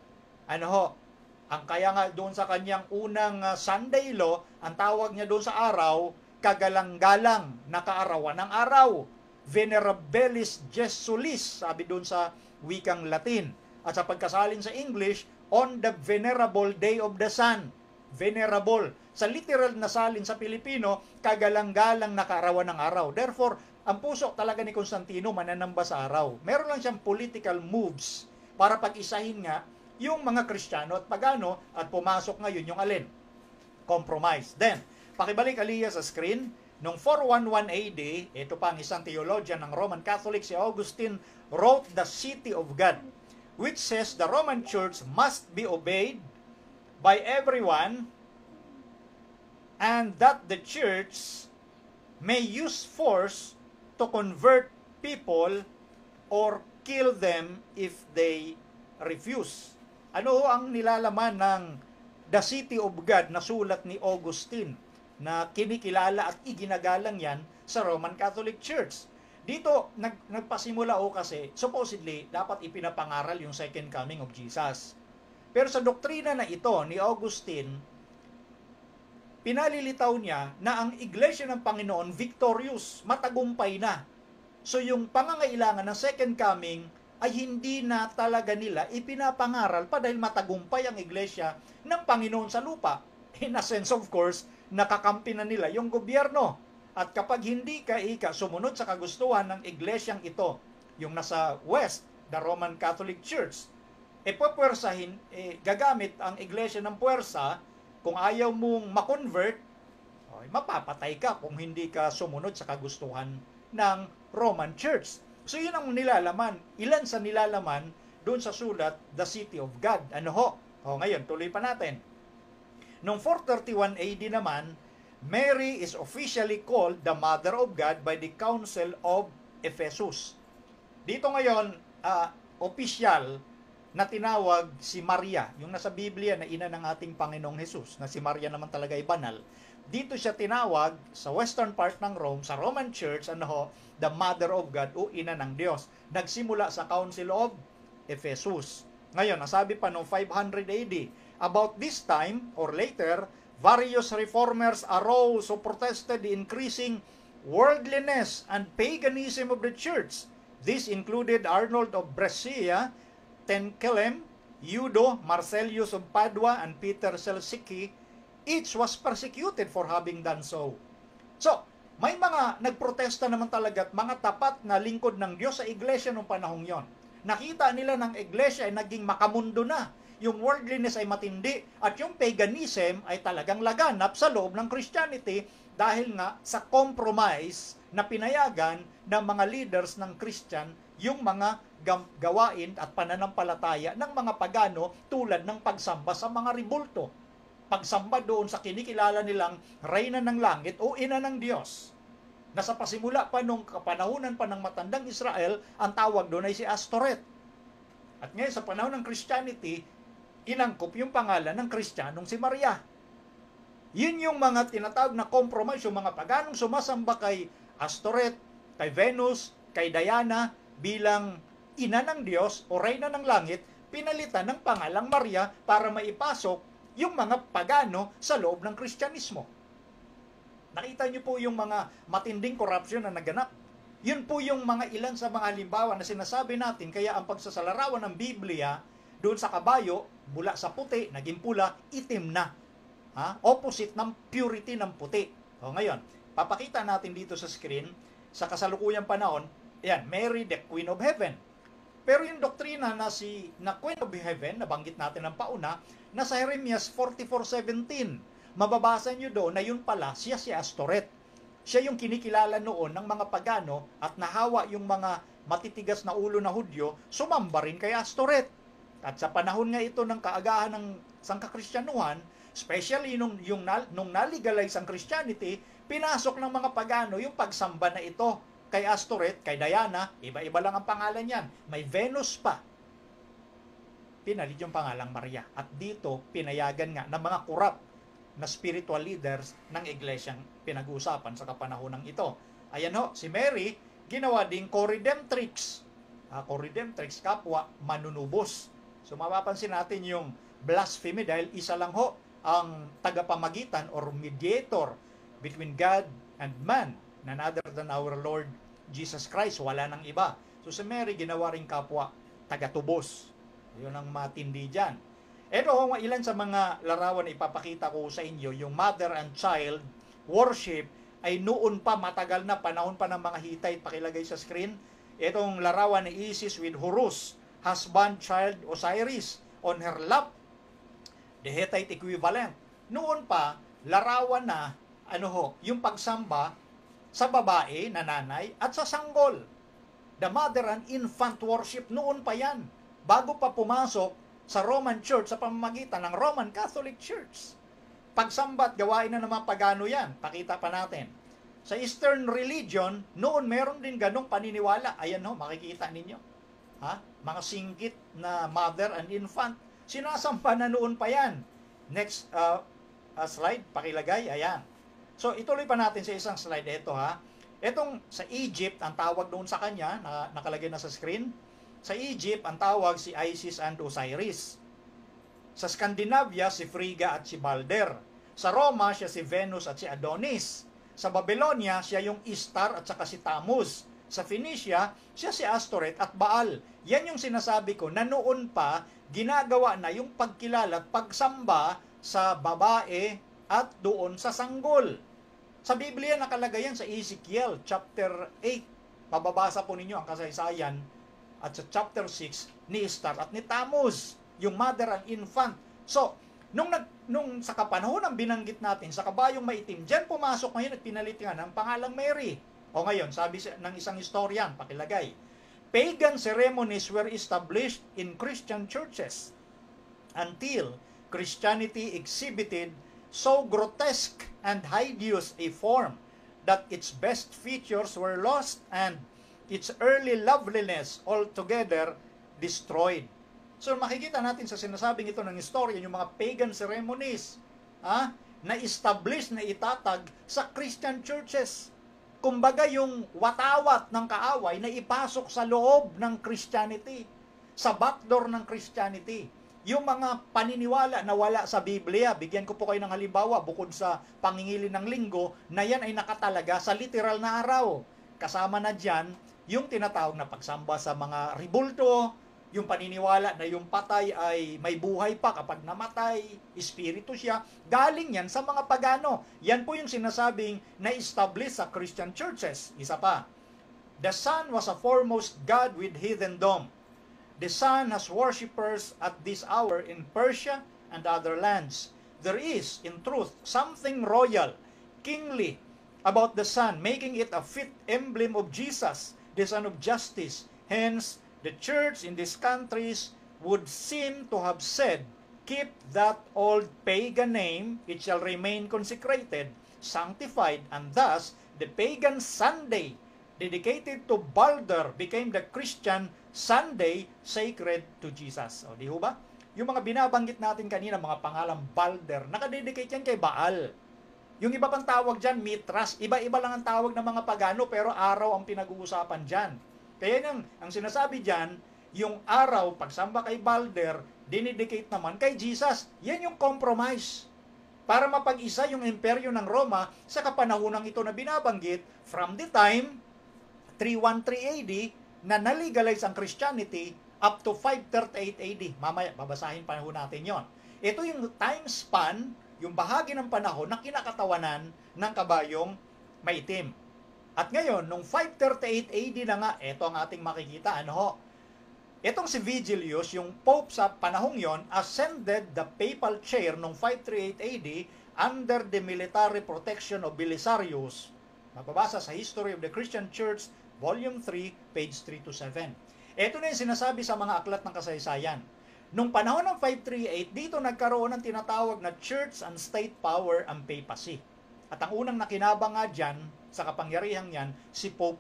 Ano ho? Ang kaya nga doon sa kanyang unang Sunday law, ang tawag niya doon sa araw, kagalang-galang, nakaarawan ng araw. Venerabilis Jesulis, sabi doon sa wikang Latin. At sa pagkasalin sa English, on the venerable day of the sun. Venerable. Sa literal na salin sa Pilipino, kagalang-galang nakaarawan ng araw. Therefore, ang puso talaga ni Constantino mananamba sa araw. Meron lang siyang political moves para pag-isahin nga yung mga Kristiyano at Pagano, at pumasok ngayon yung alin? Compromise. Then, pakibalik, Aliyah, sa screen. Noong 411 AD, ito pa ang isang theologian ng Roman Catholic, si Augustine, wrote The City of God, which says the Roman Church must be obeyed by everyone and that the Church may use force to convert people or kill them if they refuse. Ano ang nilalaman ng The City of God na sulat ni Augustine? na kinikilala at iginagalang yan sa Roman Catholic Church. Dito, nagpasimula kasi, supposedly, dapat ipinapangaral yung second coming of Jesus. Pero sa doktrina na ito ni Augustine, pinalilitaw niya na ang Iglesia ng Panginoon victorious, matagumpay na. So yung pangangailangan ng second coming ay hindi na talaga nila ipinapangaral pa dahil matagumpay ang Iglesia ng Panginoon sa lupa. In a sense, of course, nakakampi na nila yung gobyerno. At kapag hindi ka sumunod sa kagustuhan ng iglesyang ito, yung nasa West, the Roman Catholic Church, pupwersahin, gagamit ang iglesia ng puwersa. Kung ayaw mong makonvert, mapapatay ka kung hindi ka sumunod sa kagustuhan ng Roman Church. So yun ang nilalaman. Ilan sa nilalaman doon sa sulat, The City of God. Ano ho? Ngayon, tuloy pa natin. Noong 431 AD naman, Mary is officially called the Mother of God by the Council of Ephesus. Dito ngayon, opisyal na tinawag si Maria, yung nasa Biblia na ina ng ating Panginoong Hesus, na si Maria naman talaga ay banal. Dito siya tinawag sa western part ng Rome, sa Roman Church, the Mother of God o ina ng Diyos. Nagsimula sa Council of Ephesus. Ngayon, nasabi pa noong 500 AD, about this time or later, various reformers arose who protested the increasing worldliness and paganism of the church. This included Arnold of Brescia, Tenkelem, Eudo, Marcellius of Padua, and Peter Celsiki. Each was persecuted for having done so. So, may mga nagprotesta naman talaga at mga tapat na lingkod ng Diyos sa iglesia noong panahong yon. Nakita nila ng iglesia ay naging makamundo na. Yung worldliness ay matindi at yung paganism ay talagang laganap sa loob ng Christianity dahil nga sa compromise na pinayagan ng mga leaders ng Christian yung mga gawain at pananampalataya ng mga pagano tulad ng pagsamba sa mga ribulto. Pagsamba doon sa kinikilala nilang Reyna ng Langit o Ina ng Diyos. Nasa pasimula pa nung kapanahunan pa ng matandang Israel, ang tawag doon ay si Astoret. At ngayon sa panahon ng Christianity, inangkop yung pangalan ng Kristiyanong si Maria. Yun yung mga tinatawag na compromise, yung mga paganong sumasamba kay Astoret, kay Venus, kay Diana bilang ina ng Diyos o reyna ng langit, pinalitan ng pangalang Maria para maipasok yung mga pagano sa loob ng Kristyanismo. Nakita niyo po yung mga matinding korupsyon na naganap. Yun po yung mga ilan sa mga halimbawa na sinasabi natin, kaya ang pagsasalarawan ng Biblia doon sa kabayo, mula sa puti, naging pula, itim na. Opposite ng purity ng puti. Ngayon, papakita natin dito sa screen, sa kasalukuyang panahon, yan, Mary, the Queen of Heaven. Pero yung doktrina na Queen of Heaven, nabanggit natin ng pauna, nasa Jeremias 44:17. Mababasa nyo doon na yun pala, siya si Astoret. Siya yung kinikilala noon ng mga pagano at nahawa yung mga matitigas na ulo na Hudyo, sumamba rin kay Astoret. At sa panahon nga ito ng kaagahan ng sangkakristyanuhan, especially nung naligalize ang Christianity, pinasok ng mga pagano yung pagsamba na ito kay Astoret, kay Diana, iba-iba lang ang pangalan yan. May Venus pa. Pinalit yung pangalang Maria. At dito, pinayagan nga ng mga corrupt na spiritual leaders ng iglesyang pinag-uusapan sa kapanahonang ito. Ayan ho, si Mary, ginawa ding co-redemptrix. Co-redemptrix, kapwa manunubos. So mapapansin natin yung blasphemy dahil isa lang ho ang tagapamagitan or mediator between God and man, none other than our Lord Jesus Christ. Wala nang iba. So si Mary, ginawa rin kapwa tagatubos. Yun ang matindi dyan. Ito ang ilan sa mga larawan na ipapakita ko sa inyo, yung mother and child worship ay noon pa, matagal na, panahon pa ng mga Hittite, pakilagay sa screen. Itong larawan ni Isis with Horus, husband, child, Osiris, on her lap, the Hittite equivalent. Noon pa, larawan na, yung pagsamba sa babae na nanay at sa sanggol. The mother and infant worship, noon pa yan. Bago pa pumasok sa Roman Church sa pamamagitan ng Roman Catholic Church. Pagsamba at gawain na naman pagano yan. Pakita pa natin. Sa Eastern religion, noon meron din ganong paniniwala. Ayan ho, makikita ninyo. Mga singgit na mother and infant. Sinasamba na noon pa yan. Next slide, pakilagay. Ayan. So, ituloy pa natin sa isang slide. Ito ha. Itong sa Egypt, ang tawag doon sa kanya, na nakalagay na sa screen. Sa Egypt, ang tawag si Isis and Osiris. Sa Scandinavia, si Frigga at si Balder. Sa Roma, siya si Venus at si Adonis. Sa Babylonia, siya yung Istar at saka si Tammuz. Sa Phoenicia, siya si Astoret at Baal. Yan yung sinasabi ko na noon pa, ginagawa na yung pagkilala at pagsamba sa babae at doon sa sanggol. Sa Biblia nakalagay yan sa Ezekiel chapter 8. Mababasa po ninyo ang kasaysayan at sa chapter 6 ni Istar at ni Tammuz, yung mother and infant. So, nung sa kapanahon ng binanggit natin sa kabayong maitim, diyan pumasok ngayon at pinalit nga ng pangalang Mary. O ngayon, sabi ng isang historian, pakilagay, pagan ceremonies were established in Christian churches until Christianity exhibited so grotesque and hideous a form that its best features were lost and its early loveliness altogether destroyed. So makikita natin sa sinasabing ito ng historian, yung mga pagan ceremonies na establish, na itatag sa Christian churches. Kumbaga yung watawat ng kaaway na ipasok sa loob ng Christianity, sa backdoor ng Christianity. Yung mga paniniwala na wala sa Biblia, bigyan ko po kayo ng halimbawa, bukod sa pangingili ng linggo, na yan ay nakatalaga sa literal na araw. Kasama na dyan yung tinatawag na pagsamba sa mga ribulto, yung paniniwala na yung patay ay may buhay pa kapag namatay, espiritu siya, galing yan sa mga pagano. Yan po yung sinasabing na-establish sa Christian churches. Isa pa, the sun was a foremost god with heathendom. The sun has worshippers at this hour in Persia and other lands. There is, in truth, something royal, kingly about the sun, making it a fit emblem of Jesus, the Son of Justice. Hence, the church in these countries would seem to have said, keep that old pagan name, it shall remain consecrated, sanctified, and thus the pagan Sunday dedicated to Balder became the Christian Sunday sacred to Jesus. O di ho ba? Yung mga binabanggit natin kanina, mga pangalang Balder, nakadedicate yan kay Baal. Yung iba pang tawag dyan, Mithras, iba-iba lang ang tawag ng mga pagano, pero araw ang pinag-uusapan dyan. Kaya ang sinasabi dyan, yung araw, pagsamba kay Balder, dinedicate naman kay Jesus. Yan yung compromise. Para mapag-isa yung imperyo ng Roma sa kapanahonang ito na binabanggit from the time 313 AD na nalegalize ang Christianity up to 538 AD. Mamaya, babasahin pa natin yon. Ito yung time span, yung bahagi ng panahon na kinakatawanan ng kabayong maitim. At ngayon, nung 538 AD na nga, ito ang ating makikita. Itong si Vigilius, yung Pope sa panahong yon, ascended the papal chair nung 538 AD under the military protection of Belisarius. Mababasa sa History of the Christian Church, Volume 3, page 3 to 7. Ito na yung sinasabi sa mga aklat ng kasaysayan. Nung panahon ng 538, dito nagkaroon ng tinatawag na church and state power ang papacy. At ang unang nakinabang nga dyan, sa kapangyarihang yan, si Pope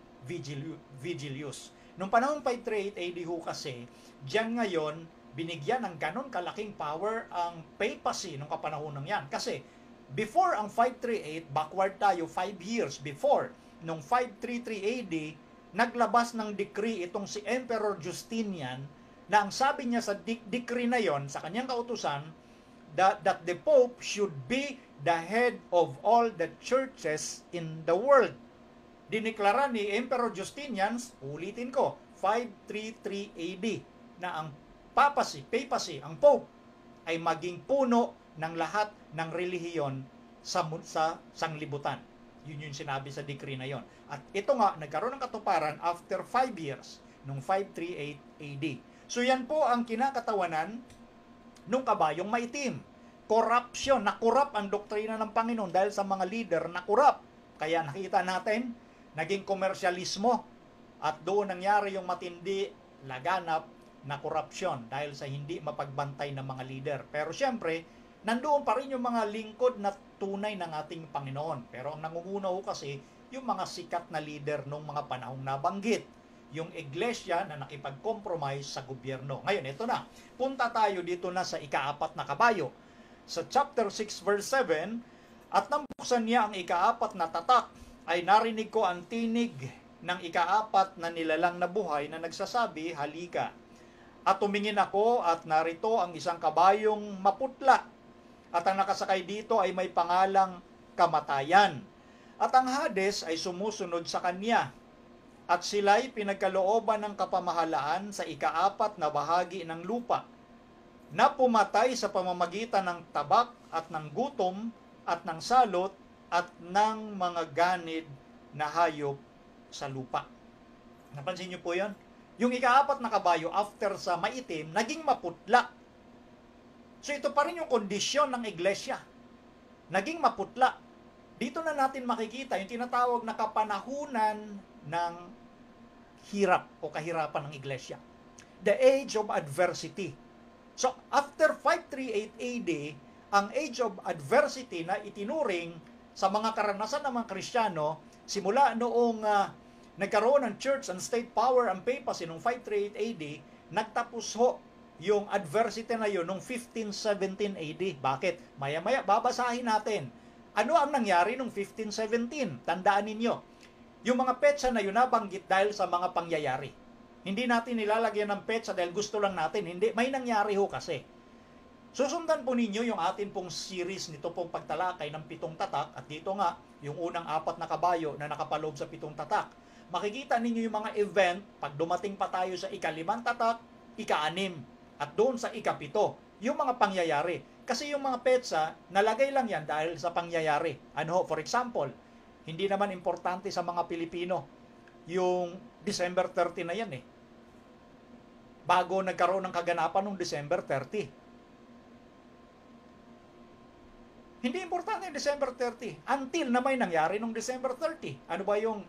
Vigilius. Nung panahon 538 AD ho kasi, dyan ngayon, binigyan ng ganon kalaking power ang papacy nung kapanahon yan. Kasi, before ang 538, backward tayo 5 years before, nung 533 AD, naglabas ng decree itong si Emperor Justinian, na ang sabi niya sa decree na yon, sa kanyang kautusan, that the Pope should be the head of all the churches in the world. Diniklara ni Emperor Justinian, ulitin ko, 533 AD, na ang papacy, ang Pope, ay maging puno ng lahat ng relihiyon sa sanglibutan. Yun yung sinabi sa decree na yon. At ito nga, nagkaroon ng katuparan after 5 years, nung 538 AD. So yan po ang kinakatawanan nung kabayong maitim. Corruption, nakurap ang doktrina ng Panginoon dahil sa mga leader na kurap. Kaya nakita natin, naging komersyalismo at doon nangyari yung matindi, laganap na korupsyon dahil sa hindi mapagbantay ng mga leader. Pero siyempre, nandoon pa rin yung mga lingkod na tunay ng ating Panginoon. Pero ang nangunguna ho kasi, yung mga sikat na leader nung mga panahong nabanggit. Yung iglesia na nakipag-compromise sa gobyerno. Ngayon, ito na. Punta tayo dito na sa ika-4 na kabayo. Sa chapter 6 verse 7, At nang buksan niya ang ikaapat na tatak, ay narinig ko ang tinig ng ikaapat na nilalang na buhay na nagsasabi, halika. At tumingin ako at narito ang isang kabayong maputla. At ang nakasakay dito ay may pangalang Kamatayan. At ang Hades ay sumusunod sa kanya. At sila'y pinagkalooban ng kapamahalaan sa ikaapat na bahagi ng lupa, na pumatay sa pamamagitan ng tabak at ng gutom at ng salot at ng mga ganid na hayop sa lupa. Napansin niyo po yan? Yung ikaapat na kabayo, after sa maitim, naging maputla. So ito pa rin yung kondisyon ng iglesia. Naging maputla. Dito na natin makikita yung tinatawag na kapanahunan ng hirap o kahirapan ng iglesia. The age of adversity. So after 538 AD, ang age of adversity na itinuring sa mga karanasan ng mga Kristiyano, simula noong nagkaroon ng church and state power ang papacy noong 538 AD, nagtapos ho yung adversity na yun noong 1517 AD. Bakit? Maya-maya, babasahin natin. Ano ang nangyari noong 1517? Tandaan ninyo, yung mga petsa na yun nabanggit dahil sa mga pangyayari. Hindi natin nilalagyan ng petsa dahil gusto lang natin. Hindi, may nangyari ho kasi. Susundan po ninyo yung atin pong series nito pong pagtalakay ng 7 tatak, at dito nga, yung unang 4 na kabayo na nakapaloob sa 7 tatak. Makikita ninyo yung mga event pag dumating pa tayo sa ika-5 tatak, ika-6, at doon sa ika-7, yung mga pangyayari. Kasi yung mga petsa, nalagay lang yan dahil sa pangyayari. Ano, for example, hindi naman importante sa mga Pilipino yung December 30 na yan eh. Bago nagkaroon ng kaganapan noong December 30. Hindi importante yung December 30 until na may nangyari noong December 30. Ano ba yung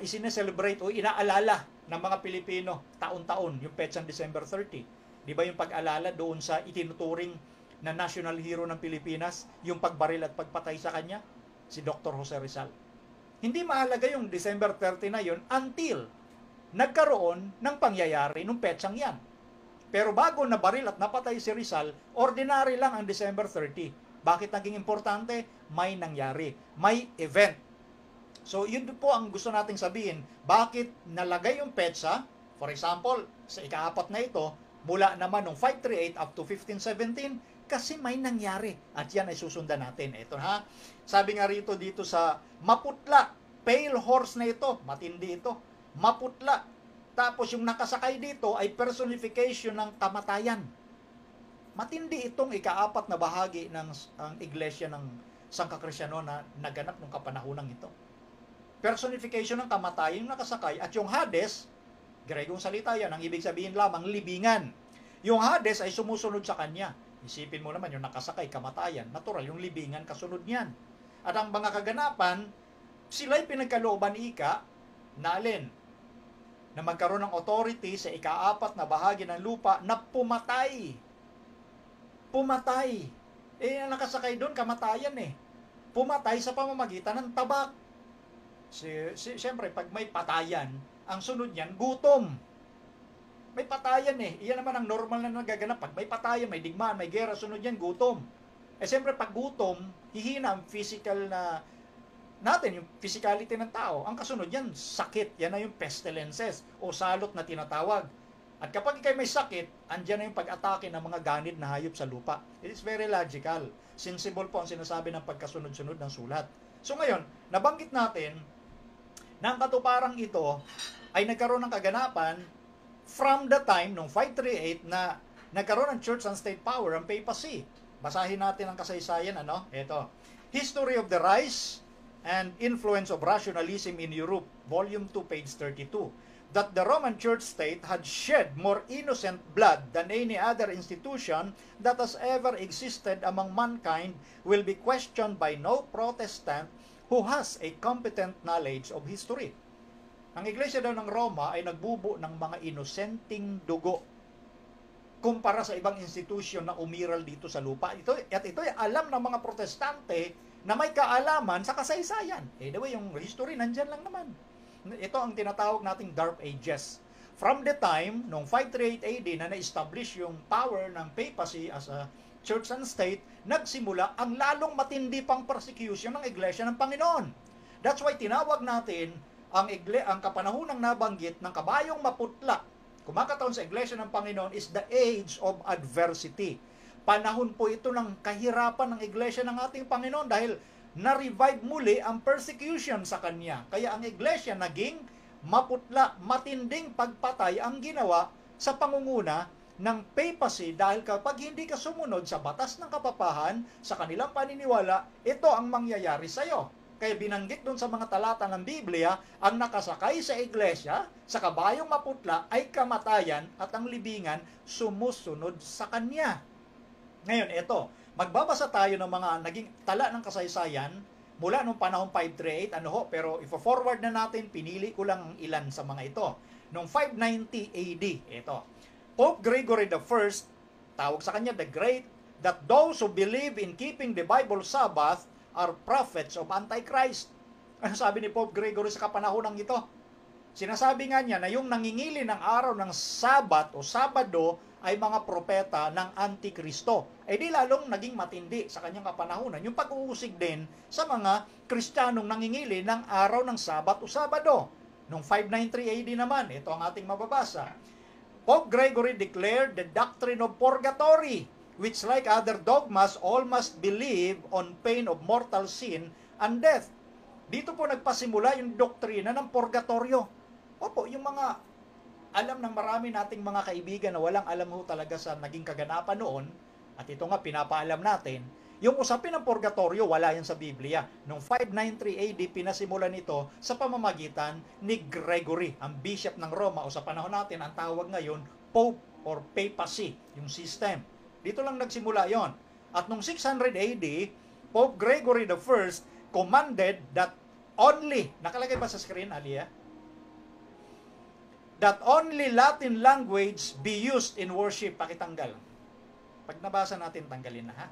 isineselebrate o inaalala ng mga Pilipino taon-taon yung petsang December 30? Di ba yung pag-alala doon sa itinuturing na national hero ng Pilipinas, yung pagbaril at pagpatay sa kanya? Si Dr. Jose Rizal. Hindi mahalaga yung December 30 na yun until nagkaroon ng pangyayari nung petsang yan. Pero bago nabaril at napatay si Rizal, ordinary lang ang December 30. Bakit naging importante? May nangyari. May event. So, yun po ang gusto nating sabihin. Bakit nalagay yung petsa? For example, sa ika-4 na ito, mula naman nung 538 up to 1517, kasi may nangyari. At yan ay susundan natin. Ito ha. Sabi nga rito dito sa maputla, pale horse na ito. Matindi ito. Maputla. Tapos yung nakasakay dito ay personification ng kamatayan. Matindi itong ika-4 na bahagi ng ang iglesia ng Sangkakristyano na naganap ng kapanahonang ito. Personification ng kamatayan yung nakasakay, at yung Hades, Gregong salita yan, ang ibig sabihin lamang libingan. Yung Hades ay sumusunod sa kanya. Isipin mo naman yung nakasakay, kamatayan, natural yung libingan kasunod niyan. At ang mga kaganapan, sila'y pinagkalooban na alin? Na magkaroon ng authority sa ika-4 na bahagi ng lupa na pumatay. Pumatay. Eh, ang nakasakay doon, kamatayan eh. Pumatay sa pamamagitan ng tabak. Siyempre, pag may patayan, ang sunod niyan, gutom. May patayan eh. Iyan naman ang normal na nagaganap. Pag may patayan, may digmaan, may gera, sunod niyan, gutom. Eh, siyempre, pag gutom, hihina ang physical na natin, yung physicality ng tao. Ang kasunod yan, sakit. Yan na yung pestilences o salot na tinatawag. At kapag ikay may sakit, andyan na yung pag-atake ng mga ganid na hayop sa lupa. It is very logical. Sensible po ang sinasabi ng pagkasunod-sunod ng sulat. So ngayon, nabanggit natin na ang katuparang ito ay nagkaroon ng kaganapan from the time, nung 538, na nagkaroon ng church and state power, ang papacy. Basahin natin ang kasaysayan, ano? Ito. History of the Rise and Influence of Rationalism in Europe, Volume 2, page 32. That the Roman Church state had shed more innocent blood than any other institution that has ever existed among mankind will be questioned by no Protestant who has a competent knowledge of history. Ang Iglesia daw ng Roma ay nagbubo ng mga inosenteng dugo kumpara sa ibang institusyon na umiral dito sa lupa. Ito ay alam ng mga Protestante na may kaalaman sa kasaysayan. The way, yung history nandyan lang naman. Ito ang tinatawag nating Dark Ages. From the time, noong 538 AD na na-establish yung power ng papacy as a church and state, nagsimula ang lalong matindi pang persecution ng Iglesia ng Panginoon. That's why tinawag natin ang kapanahunang nabanggit ng kabayong maputla, kumakataon sa Iglesia ng Panginoon, is the age of adversity. Panahon po ito ng kahirapan ng Iglesia ng ating Panginoon dahil na-revive muli ang persecution sa Kanya. Kaya ang Iglesia naging maputla, matinding pagpatay ang ginawa sa pangunguna ng papacy dahil kapag hindi ka sumunod sa batas ng kapapahan, sa kanilang paniniwala, ito ang mangyayari sa iyo. Kaya binanggit doon sa mga talata ng Biblia, ang nakasakay sa iglesia, sa kabayong maputla, ay kamatayan at ang libingan sumusunod sa kanya. Ngayon, ito, magbabasa tayo ng mga naging tala ng kasaysayan mula noong panahon 538, pero ifo-forward na natin, pinili ko lang ang ilan sa mga ito. Noong 590 AD, ito, Pope Gregory I, tawag sa kanya the Great, that those who believe in keeping the Bible Sabbath are prophets of Antichrist. Ano sabi ni Pope Gregory sa kapanahonang ito? Sinasabi nga niya na yung nangingili ng araw ng Sabat o Sabado ay mga propeta ng Antikristo. Di lalong naging matindi sa kanyang kapanahunan yung pag-uusig din sa mga Kristiyanong nangingili ng araw ng Sabat o Sabado. Noong 593 AD naman, ito ang ating mababasa. Pope Gregory declared the doctrine of purgatory, which like other dogmas, all must believe on pain of mortal sin and death. Dito po nagpasimula yung doktrina ng purgatorio. Opo, yung mga alam ng marami nating mga kaibigan na walang alam ho talaga sa naging kaganapan noon, at ito nga pinapaalam natin, yung usapin ng purgatorio, wala yan sa Biblia. Noong 593 AD, pinasimulan ito sa pamamagitan ni Gregory, ang bishop ng Roma, o sa panahon natin, ang tawag ngayon, Pope or Papacy, yung system. Dito lang nagsimula yon. At noong 600 AD, Pope Gregory I commanded that only, nakalagay ba sa screen, Alia? That only Latin language be used in worship. Pakitanggal. Pag nabasa natin, tanggalin na, ha?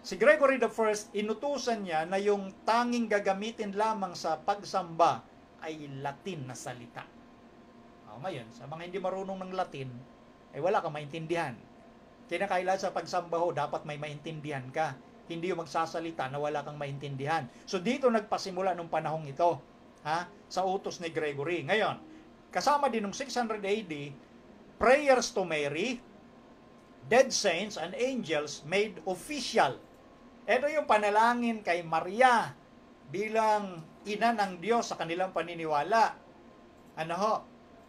Si Gregory I, inutusan niya na yung tanging gagamitin lamang sa pagsamba ay Latin na salita. Ngayon, sa mga hindi marunong ng Latin, ay wala kang maintindihan. Kinakailangan sa pagsamba ho, dapat may maintindihan ka. Hindi yung magsasalita na wala kang maintindihan. So dito nagpasimula nung panahong ito, sa utos ni Gregory. Ngayon, kasama din nung 600 AD, prayers to Mary, dead saints and angels made official. Ito yung panalangin kay Maria bilang ina ng Diyos sa kanilang paniniwala.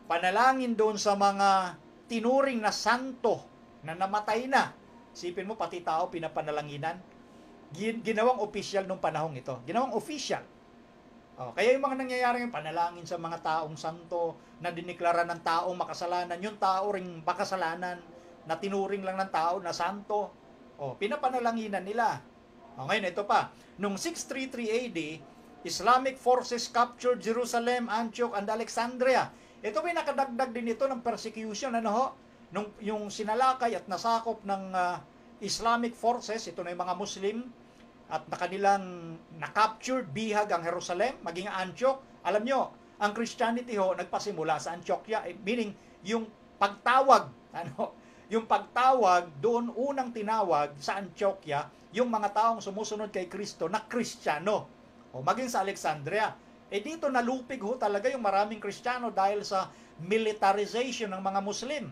Panalangin doon sa mga tinuring na santo na namatay na. Sipin mo, pati tao pinapanalanginan. Ginawang official nung panahong ito. Ginawang official. Kaya yung mga nangyayari yung panalangin sa mga taong santo na diniklara ng taong makasalanan, yung tao ring makasalanan na tinuring lang ng tao na santo, pinapanalanginan nila. Ngayon, ito pa. Noong 633 AD, Islamic forces captured Jerusalem, Antioch, and Alexandria. Ito may nakadagdag din ito ng persecution. Nung yung sinalakay at nasakop ng Islamic forces, ito na yung mga Muslim, at na kanilang na-captured, bihag ang Jerusalem, maging Antioch. Alam nyo, ang Christianity nagpasimula sa Antioquia, meaning yung pagtawag, yung pagtawag doon unang tinawag sa Antioquia, yung mga taong sumusunod kay Kristo na Kristiyano. Maging sa Alexandria. Dito nalupig talaga yung maraming Kristiyano dahil sa militarization ng mga Muslim.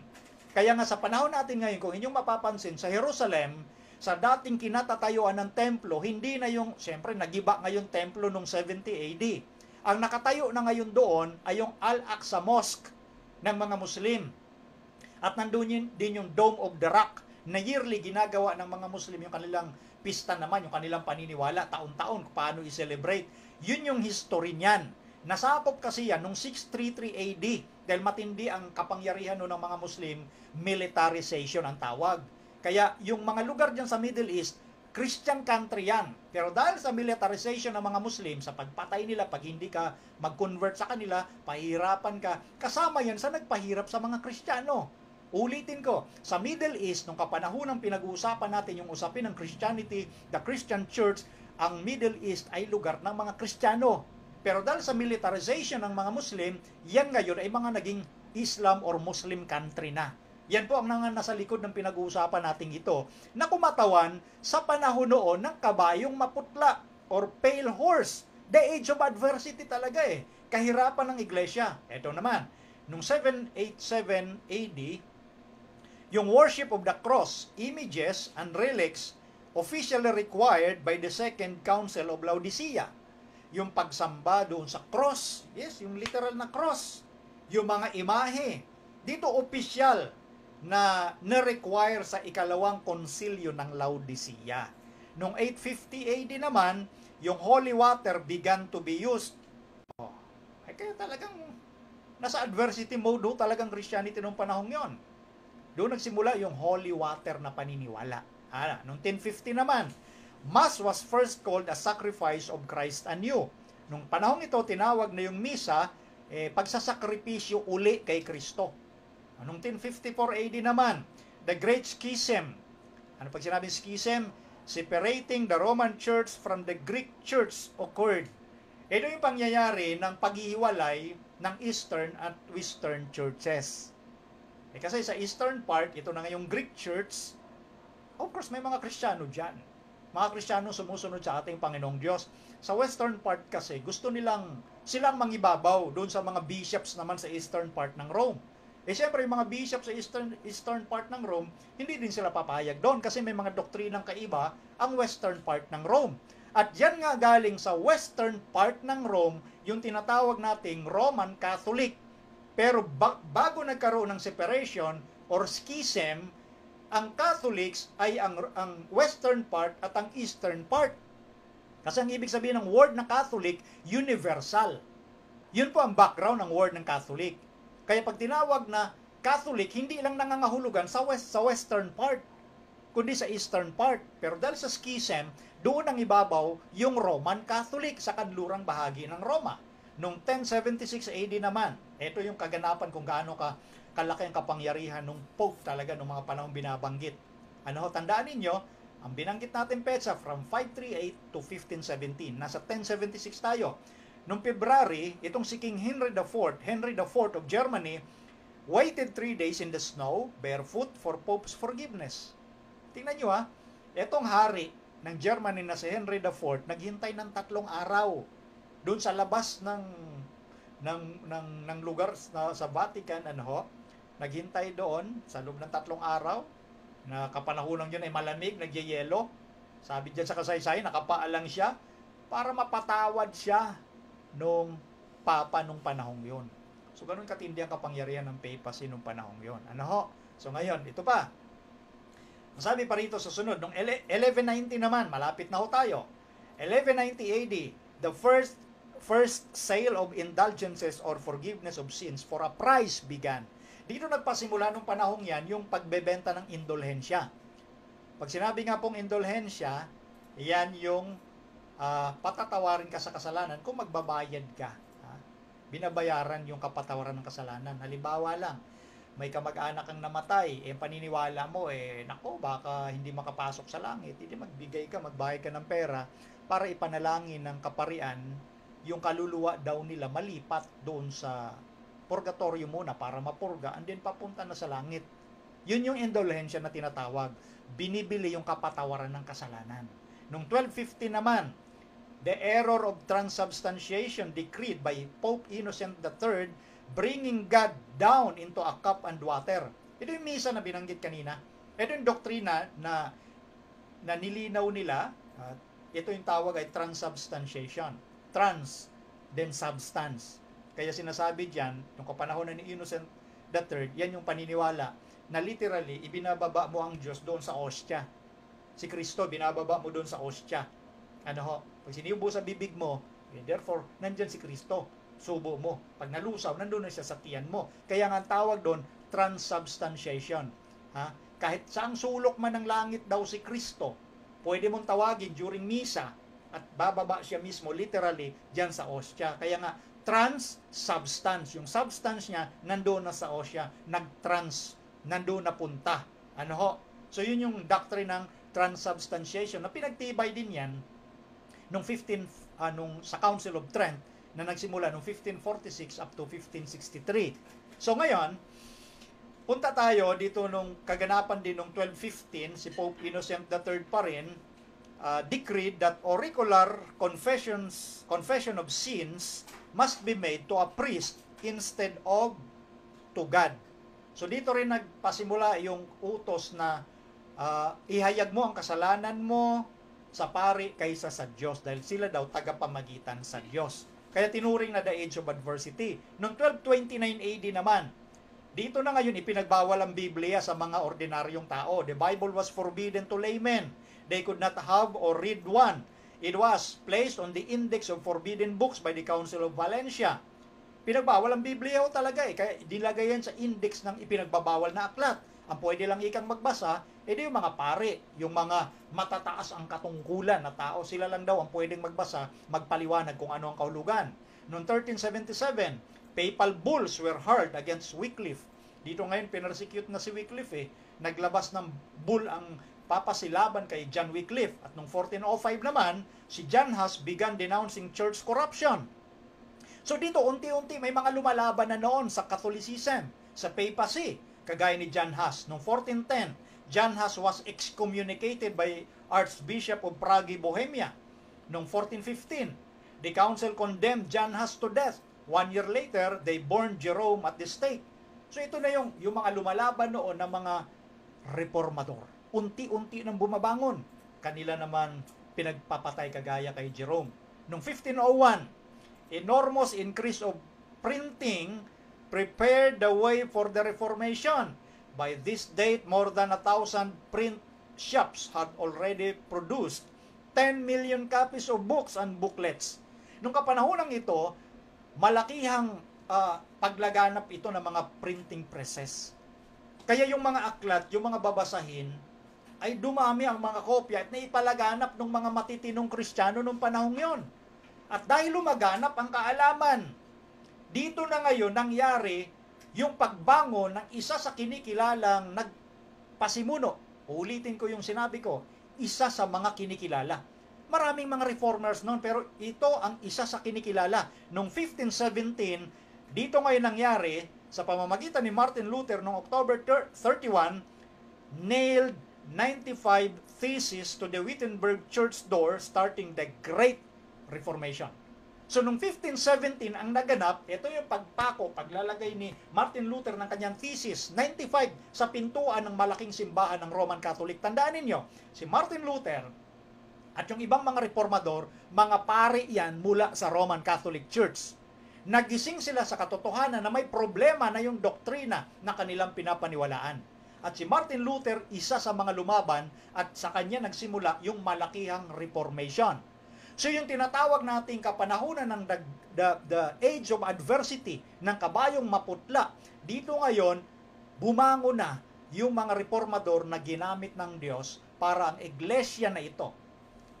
Kaya nga sa panahon natin ngayon, kung inyong mapapansin, sa Jerusalem, sa dating kinatatayuan ng templo, hindi na yung, siyempre, nagiba ngayon templo nung 70 AD. Ang nakatayo na ngayon doon ay yung Al-Aqsa Mosque ng mga Muslim. At nandun din yung Dome of the Rock na yearly ginagawa ng mga Muslim, yung kanilang pista naman, yung kanilang paniniwala, taon-taon, paano i-celebrate. Yun yung history niyan. Nasakop kasi yan nung 633 AD dahil matindi ang kapangyarihan ng mga Muslim, militarization ang tawag. Kaya yung mga lugar dyan sa Middle East, Christian country yan. Pero dahil sa militarization ng mga Muslim, sa pagpatay nila, pag hindi ka mag-convert sa kanila, pahirapan ka. Kasama yan sa nagpahirap sa mga Kristiyano. Ulitin ko, sa Middle East, nung kapanahonang pinag-uusapan natin yung usapin ng Christianity, the Christian Church, ang Middle East ay lugar ng mga Kristiyano. Pero dahil sa militarization ng mga Muslim, yan ngayon ay mga naging Islam or Muslim country na. Yan po ang nasa likod ng pinag-uusapan nating ito, na kumatawan sa panahon noon ng kabayong maputla or pale horse. The age of adversity talaga eh. Kahirapan ng iglesia. Ito naman, nung 787 AD, yung worship of the cross, images, and relics officially required by the Second Council of Laodicea. Yung pagsamba doon sa cross, yes, yung literal na cross, yung mga imahe, dito opisyal na na-require sa ikalawang konsilyo ng Laodicea. Noong 850 AD naman, yung holy water began to be used. Kaya talagang nasa adversity mode talagang Christianity noong panahon yon. Doon nagsimula yung holy water na paniniwala. Noong 1050 naman, Mass was first called a sacrifice of Christ anew. Nung panahon ito, tinawag na yung misa, pagsasakripisyo uli kay Kristo. Noong 1054 AD naman, the Great Schism. Ano pag sinabing schism? Separating the Roman Church from the Greek Church occurred. Ito yung pangyayari ng paghihiwalay ng Eastern at Western churches. Kasi sa Eastern part, ito na ngayong Greek Church, of course may mga Kristiyano dyan. Mga Kristiyano sumusunod sa ating Panginoong Diyos. Sa Western part kasi, gusto silang mangibabaw doon sa mga bishops naman sa Eastern part ng Rome. Siyempre, yung mga bishops sa Eastern part ng Rome, hindi din sila papayag doon kasi may mga doktrinang kaiba ang Western part ng Rome. At yan nga galing sa Western part ng Rome, yung tinatawag nating Roman Catholic. Pero bago nagkaroon ng separation or schism, ang Catholics ay ang Western part at ang Eastern part. Kasi ang ibig sabihin ng word na Catholic, universal. Yun po ang background ng word ng Catholic. Kaya pag tinawag na Catholic, hindi lang nangangahulugan sa Western part, kundi sa Eastern part. Pero dahil sa schism, doon ang ibabaw yung Roman Catholic sa kanlurang bahagi ng Roma. Noong 1076 AD naman, ito yung kaganapan kung gaano kalaki ang kapangyarihan ng Pope talaga ng mga panahong binabanggit. Tandaan ninyo, ang binanggit natin petsa from 538 to 1517. Nasa 1076 tayo. Noong February, itong si King Henry IV of Germany, waited 3 days in the snow, barefoot, for Pope's forgiveness. Tingnan nyo etong hari ng Germany na si Henry IV, naghintay ng 3 araw doon sa labas ng lugar sa Vatican, naghintay doon sa loob ng 3 araw, na kapanahonang yun ay malamig, nagyayelo. Sabi diyan sa kasaysayan, nakapaalang siya para mapatawad siya nung papa nung panahong yun. So, ganun katindi ang kapangyarihan ng papacy nung panahong yun. So, ngayon, ito pa. Sabi pa rito sa sunod, nung 1190 naman, malapit na tayo. 1190 AD, the first sale of indulgences or forgiveness of sins for a price began. Dito nagpasimula nung panahong yan, yung pagbebenta ng indulhensya. Pag sinabi nga pong indulhensya, yan yung patatawarin ka sa kasalanan kung magbabayad ka. Binabayaran yung kapatawaran ng kasalanan. Halimbawa lang, may kamag-anak kang namatay, paniniwala mo, nako, baka hindi makapasok sa langit, hindi magbayad ka ng pera para ipanalangin ng kaparian, yung kaluluwa daw nila malipat doon sa purgatorio muna para mapurga, and then papunta na sa langit. Yun yung indulhensya na tinatawag. Binibili yung kapatawaran ng kasalanan. Noong 1250 naman, the error of transubstantiation decreed by Pope Innocent III, bringing God down into a cup and water. Ito yung misa na binanggit kanina. Ito yung doktrina na nilinaw nila. Ito yung tawag ay transubstantiation. Trans, then substance. Kaya sinasabi diyan, nung kapanahonan ni Innocent III, yan yung paniniwala na literally, ibinababa mo ang Diyos doon sa ostya. Si Kristo, binababa mo doon sa ostya. Pag siniubo sa bibig mo, therefore, nandyan si Kristo. Subo mo. Pag nalusaw, nandun na siya sa tiyan mo. Kaya nga ang tawag doon, transubstantiation. Kahit saang sulok man ng langit daw si Kristo, pwede mong tawagin during misa at bababa siya mismo, literally, dyan sa ostya. Kaya nga, trans-substance. Yung substance niya, nandoon na sa ostya. Nag-trans, nandoon na punta. So, yun yung doctrine ng transubstantiation na pinagtibay din yan nung sa Council of Trent na nagsimula noong 1546 up to 1563. So ngayon, Punta tayo dito nung kaganapan din nung 1215, si Pope Innocent III pa rin, decreed that auricular confession of sins must be made to a priest instead of to God. So dito rin nagpasimula yung utos na ihayag mo ang kasalanan mo sa pari kaysa sa Diyos dahil sila daw tagapamagitan sa Diyos. Kaya tinuring na the age of adversity. Noong 1229 AD naman, dito na ngayon ipinagbawal ang Biblia sa mga ordinaryong tao. The Bible was forbidden to laymen. They could not have or read one. It was placed on the index of forbidden books by the Council of Valencia. Pinagbawal ang Biblia o talaga kaya dinilagay yan sa index ng ipinagbabawal na aklat. Ang pwede lang ikang magbasa, edi yung mga pare, yung mga matataas ang katungkulan na tao, sila lang daw ang pwedeng magbasa, magpaliwanag kung ano ang kahulugan. Noong 1377, papal bulls were heard against Wycliffe. Dito ngayon, pinersecute na si Wycliffe Naglabas ng bull ang papasilaban kay John Wycliffe. At noong 1405 naman, si John Huss began denouncing church corruption. So dito, unti-unti may mga lumalaban na noon sa Catholicism, sa papacy, kagaya ni John Huss. Noong 1410, John Huss was excommunicated by Archbishop of Prague, Bohemia. Noong 1415, the council condemned John Huss to death. 1 year later, they burned Jerome at the stake. So ito na yung mga lumalaban noon ng mga reformador. Unti-unti nang bumabangon. Kanila naman pinagpapatay kagaya kay Jerome. Noong 1501, enormous increase of printing prepared the way for the Reformation. By this date, more than 1,000 print shops had already produced 10 million copies of books and booklets. Nung kapanahonang ito, malakihang paglaganap ito ng mga printing presses. Kaya yung mga aklat, yung mga babasahin, ay dumami ang mga kopya at naipalaganap ng mga matitinong Kristiyano nung panahong yon. At dahil lumaganap ang kaalaman, dito na ngayon nangyari yung pagbangon ng isa sa kinikilalang nagpasimuno. Uulitin ko yung sinabi ko, isa sa mga kinikilala. Maraming mga reformers noon, pero ito ang isa sa kinikilala. Noong 1517, dito ngayon nangyari, sa pamamagitan ni Martin Luther noong October 31, nailed 95 theses to the Wittenberg church door starting the Great Reformation. So, noong 1517, ang naganap, ito yung paglalagay ni Martin Luther ng kanyang thesis, 95 sa pintuan ng malaking simbahan ng Roman Catholic. Tandaan ninyo, si Martin Luther at yung ibang mga reformador, mga pari yan mula sa Roman Catholic Church. Nagising sila sa katotohanan na may problema na yung doktrina na kanilang pinapaniwalaan. At si Martin Luther, isa sa mga lumaban at sa kanya nagsimula yung malakihang Reformation. So yung tinatawag nating kapanahunan ng the age of adversity ng kabayong maputla, dito ngayon, bumangon na yung mga reformador na ginamit ng Diyos para ang iglesia na ito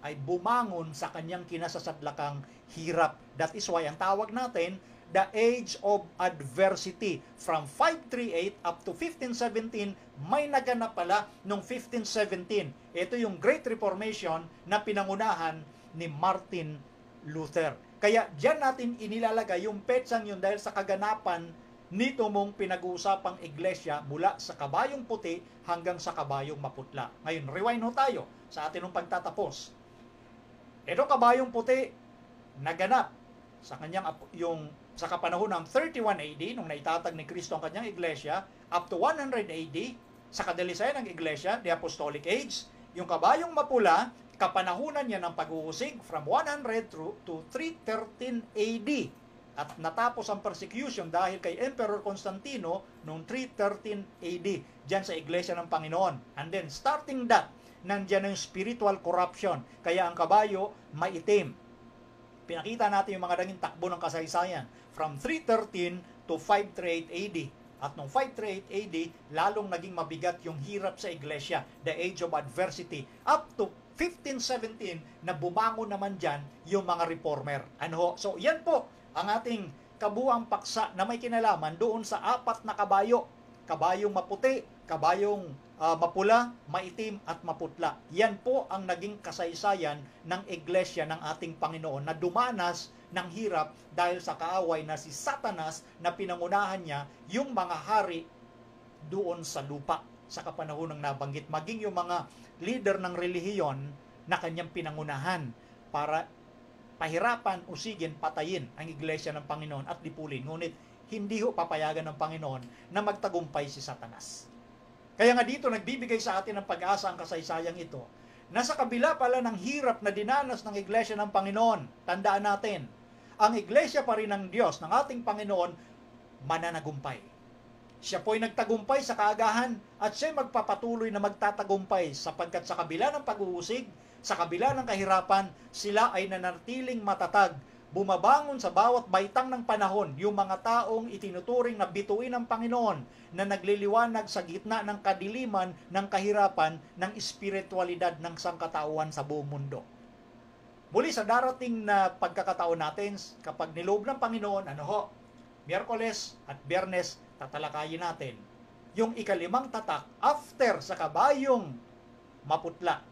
ay bumangon sa kanyang kinasasadlakang hirap. That is why ang tawag natin, the age of adversity. From 538 up to 1517, may naganap pala noong 1517. Ito yung Great Reformation na pinangunahan ni Martin Luther. Kaya diyan natin inilalagay yung petsang yun dahil sa kaganapan nito mong pinag-uusapang iglesia mula sa kabayong puti hanggang sa kabayong maputla. Ngayon, rewind ho tayo sa atin ng pagtatapos. Ito kabayong puti naganap sa kanyang sa kapanahon ng 31 AD nung naitatag ni Kristo ang kanyang iglesia up to 100 AD sa kadalisayan ng iglesia, the Apostolic Age. Yung kabayong mapula, kapanahunan niya ng pag-uusig from 100 to 313 AD at natapos ang persecution dahil kay Emperor Constantino noong 313 AD diyan sa iglesia ng Panginoon. And then starting that, nandiyan yung spiritual corruption. Kaya ang kabayo, maitim. Pinakita natin yung mga naging takbo ng kasaysayan. From 313 to 538 AD. At noong 538 AD, lalong naging mabigat yung hirap sa iglesia. The age of adversity. Up to 1517, na bumangon naman dyan yung mga reformer. Ano? So, yan po ang ating kabuang paksa na may kinalaman doon sa 4 na kabayo. Kabayong maputi, kabayong mapula, maitim at maputla. Yan po ang naging kasaysayan ng iglesia ng ating Panginoon na dumanas ng hirap dahil sa kaaway na si Satanas na pinangunahan niya yung mga hari doon sa lupa sa kapanahon ng nabanggit. Maging yung mga leader ng relihiyon na kanyang pinangunahan para pahirapan, usigin, patayin ang iglesia ng Panginoon at lipulin. Ngunit hindi ho papayagan ng Panginoon na magtagumpay si Satanas. Kaya nga dito nagbibigay sa atin ng pag-asa ang kasaysayang ito. Nasa kabila pala ng hirap na dinanas ng iglesia ng Panginoon, tandaan natin, ang iglesia pa rin ng Diyos, ng ating Panginoon, mananagumpay. Siya po'y nagtagumpay sa kaagahan at siya'y magpapatuloy na magtatagumpay sapagkat sa kabila ng pag-uusig, sa kabila ng kahirapan, sila ay nanatiling matatag, bumabangon sa bawat baitang ng panahon yung mga taong itinuturing na bituin ng Panginoon na nagliliwanag sa gitna ng kadiliman, ng kahirapan, ng espiritualidad ng sangkatauhan sa buong mundo. Muli sa darating na pagkakataon natin, kapag niloob ng Panginoon, Miyerkules at Biyernes, tatalakayin natin yung ikalimang tatak after sa kabayong maputla.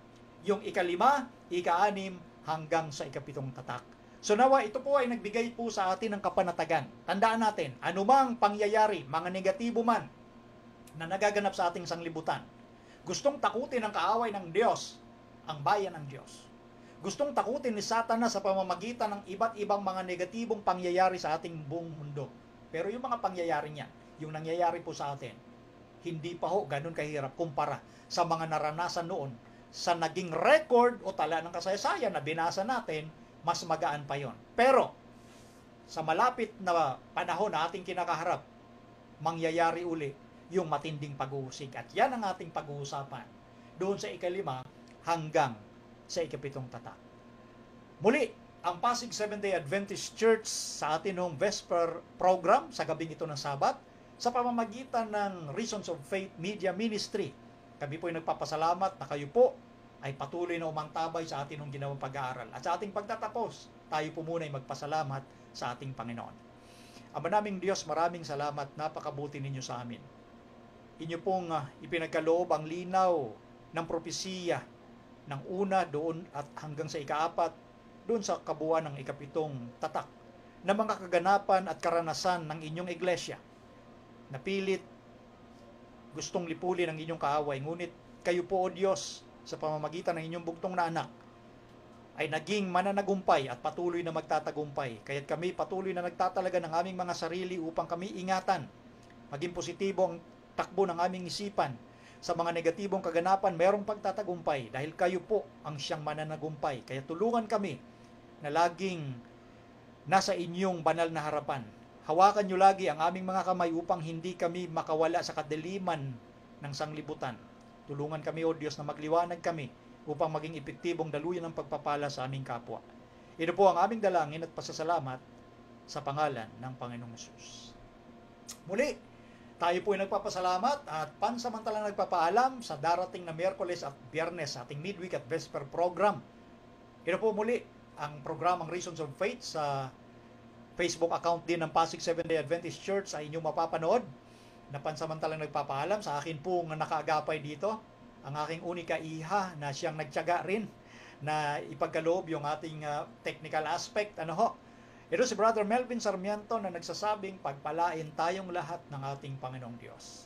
Yung ikalima, ika-anim, hanggang sa ikapitong tatak. So nawa, ito po ay nagbigay po sa atin ng kapanatagan. Tandaan natin, anumang pangyayari, mga negatibo man, na nagaganap sa ating sanglibutan, gustong takutin ang kaaway ng Diyos, ang bayan ng Diyos. Gustong takutin ni Satanas sa pamamagitan ng iba't ibang mga negatibong pangyayari sa ating buong mundo. Pero yung mga pangyayari niya, yung nangyayari po sa atin, hindi pa ho ganun kahirap kumpara sa mga naranasan noon sa naging record o tala ng kasaysayan na binasa natin, mas magaan pa yon. Pero, sa malapit na panahon na ating kinakaharap, mangyayari uli yung matinding pag-uusig. At yan ang ating pag-uusapan doon sa ikalima hanggang sa ikapitong tatak. Muli, ang Pasig Seventh-day Adventist Church sa atin hong Vesper program sa gabing ito ng Sabat sa pamamagitan ng Reasons of Faith Media Ministry. Kami po ay nagpapasalamat na kayo po ay patuloy na umantabay sa atin hong ginawang pag-aaral. At sa ating pagtatapos, tayo po muna ay magpasalamat sa ating Panginoon. Ama naming Diyos, maraming salamat, napakabuti ninyo sa amin. Inyo pong ipinagkaloob ang linaw ng propesiya ng una doon at hanggang sa ikaapat, doon sa kabuuan ng ikapitong tatak, na mga kaganapan at karanasan ng inyong iglesia, na pilit gustong lipulin ang inyong kaaway. Ngunit kayo po, O Diyos, sa pamamagitan ng inyong bugtong na anak, ay naging mananagumpay at patuloy na magtatagumpay. Kaya't kami patuloy na nagtatalaga ng aming mga sarili upang kami ingatan, maging positibo ang takbo ng aming isipan. Sa mga negatibong kaganapan, merong pagtatagumpay dahil kayo po ang siyang mananagumpay. Kaya tulungan kami na laging nasa inyong banal na harapan. Hawakan nyo lagi ang aming mga kamay upang hindi kami makawala sa kadiliman ng sanglibutan. Tulungan kami, O Diyos, na magliwanag kami upang maging epektibong daluyan ng pagpapala sa aming kapwa. Ito po ang aming dalangin at pasasalamat sa pangalan ng Panginoong Hesus. Muli, tayo po ay nagpapasalamat at pansamantalang nagpapaalam sa darating na Miyerkules at Biyernes sa ating midweek at Vesper program. Ito po muli ang programang Reasons of Faith sa Facebook account din ng Pasig Seventh-day Adventist Church ay inyong mapapanood. Na pansamantalang nagpapaalam sa akin pong nakaagapay dito, ang aking unika iha na siyang nagtiyaga rin na ipagkaloob yung ating technical aspect. Ito si Brother Melvin Sarmiento na nagsasabing pagpalain tayong lahat ng ating Panginoong Diyos.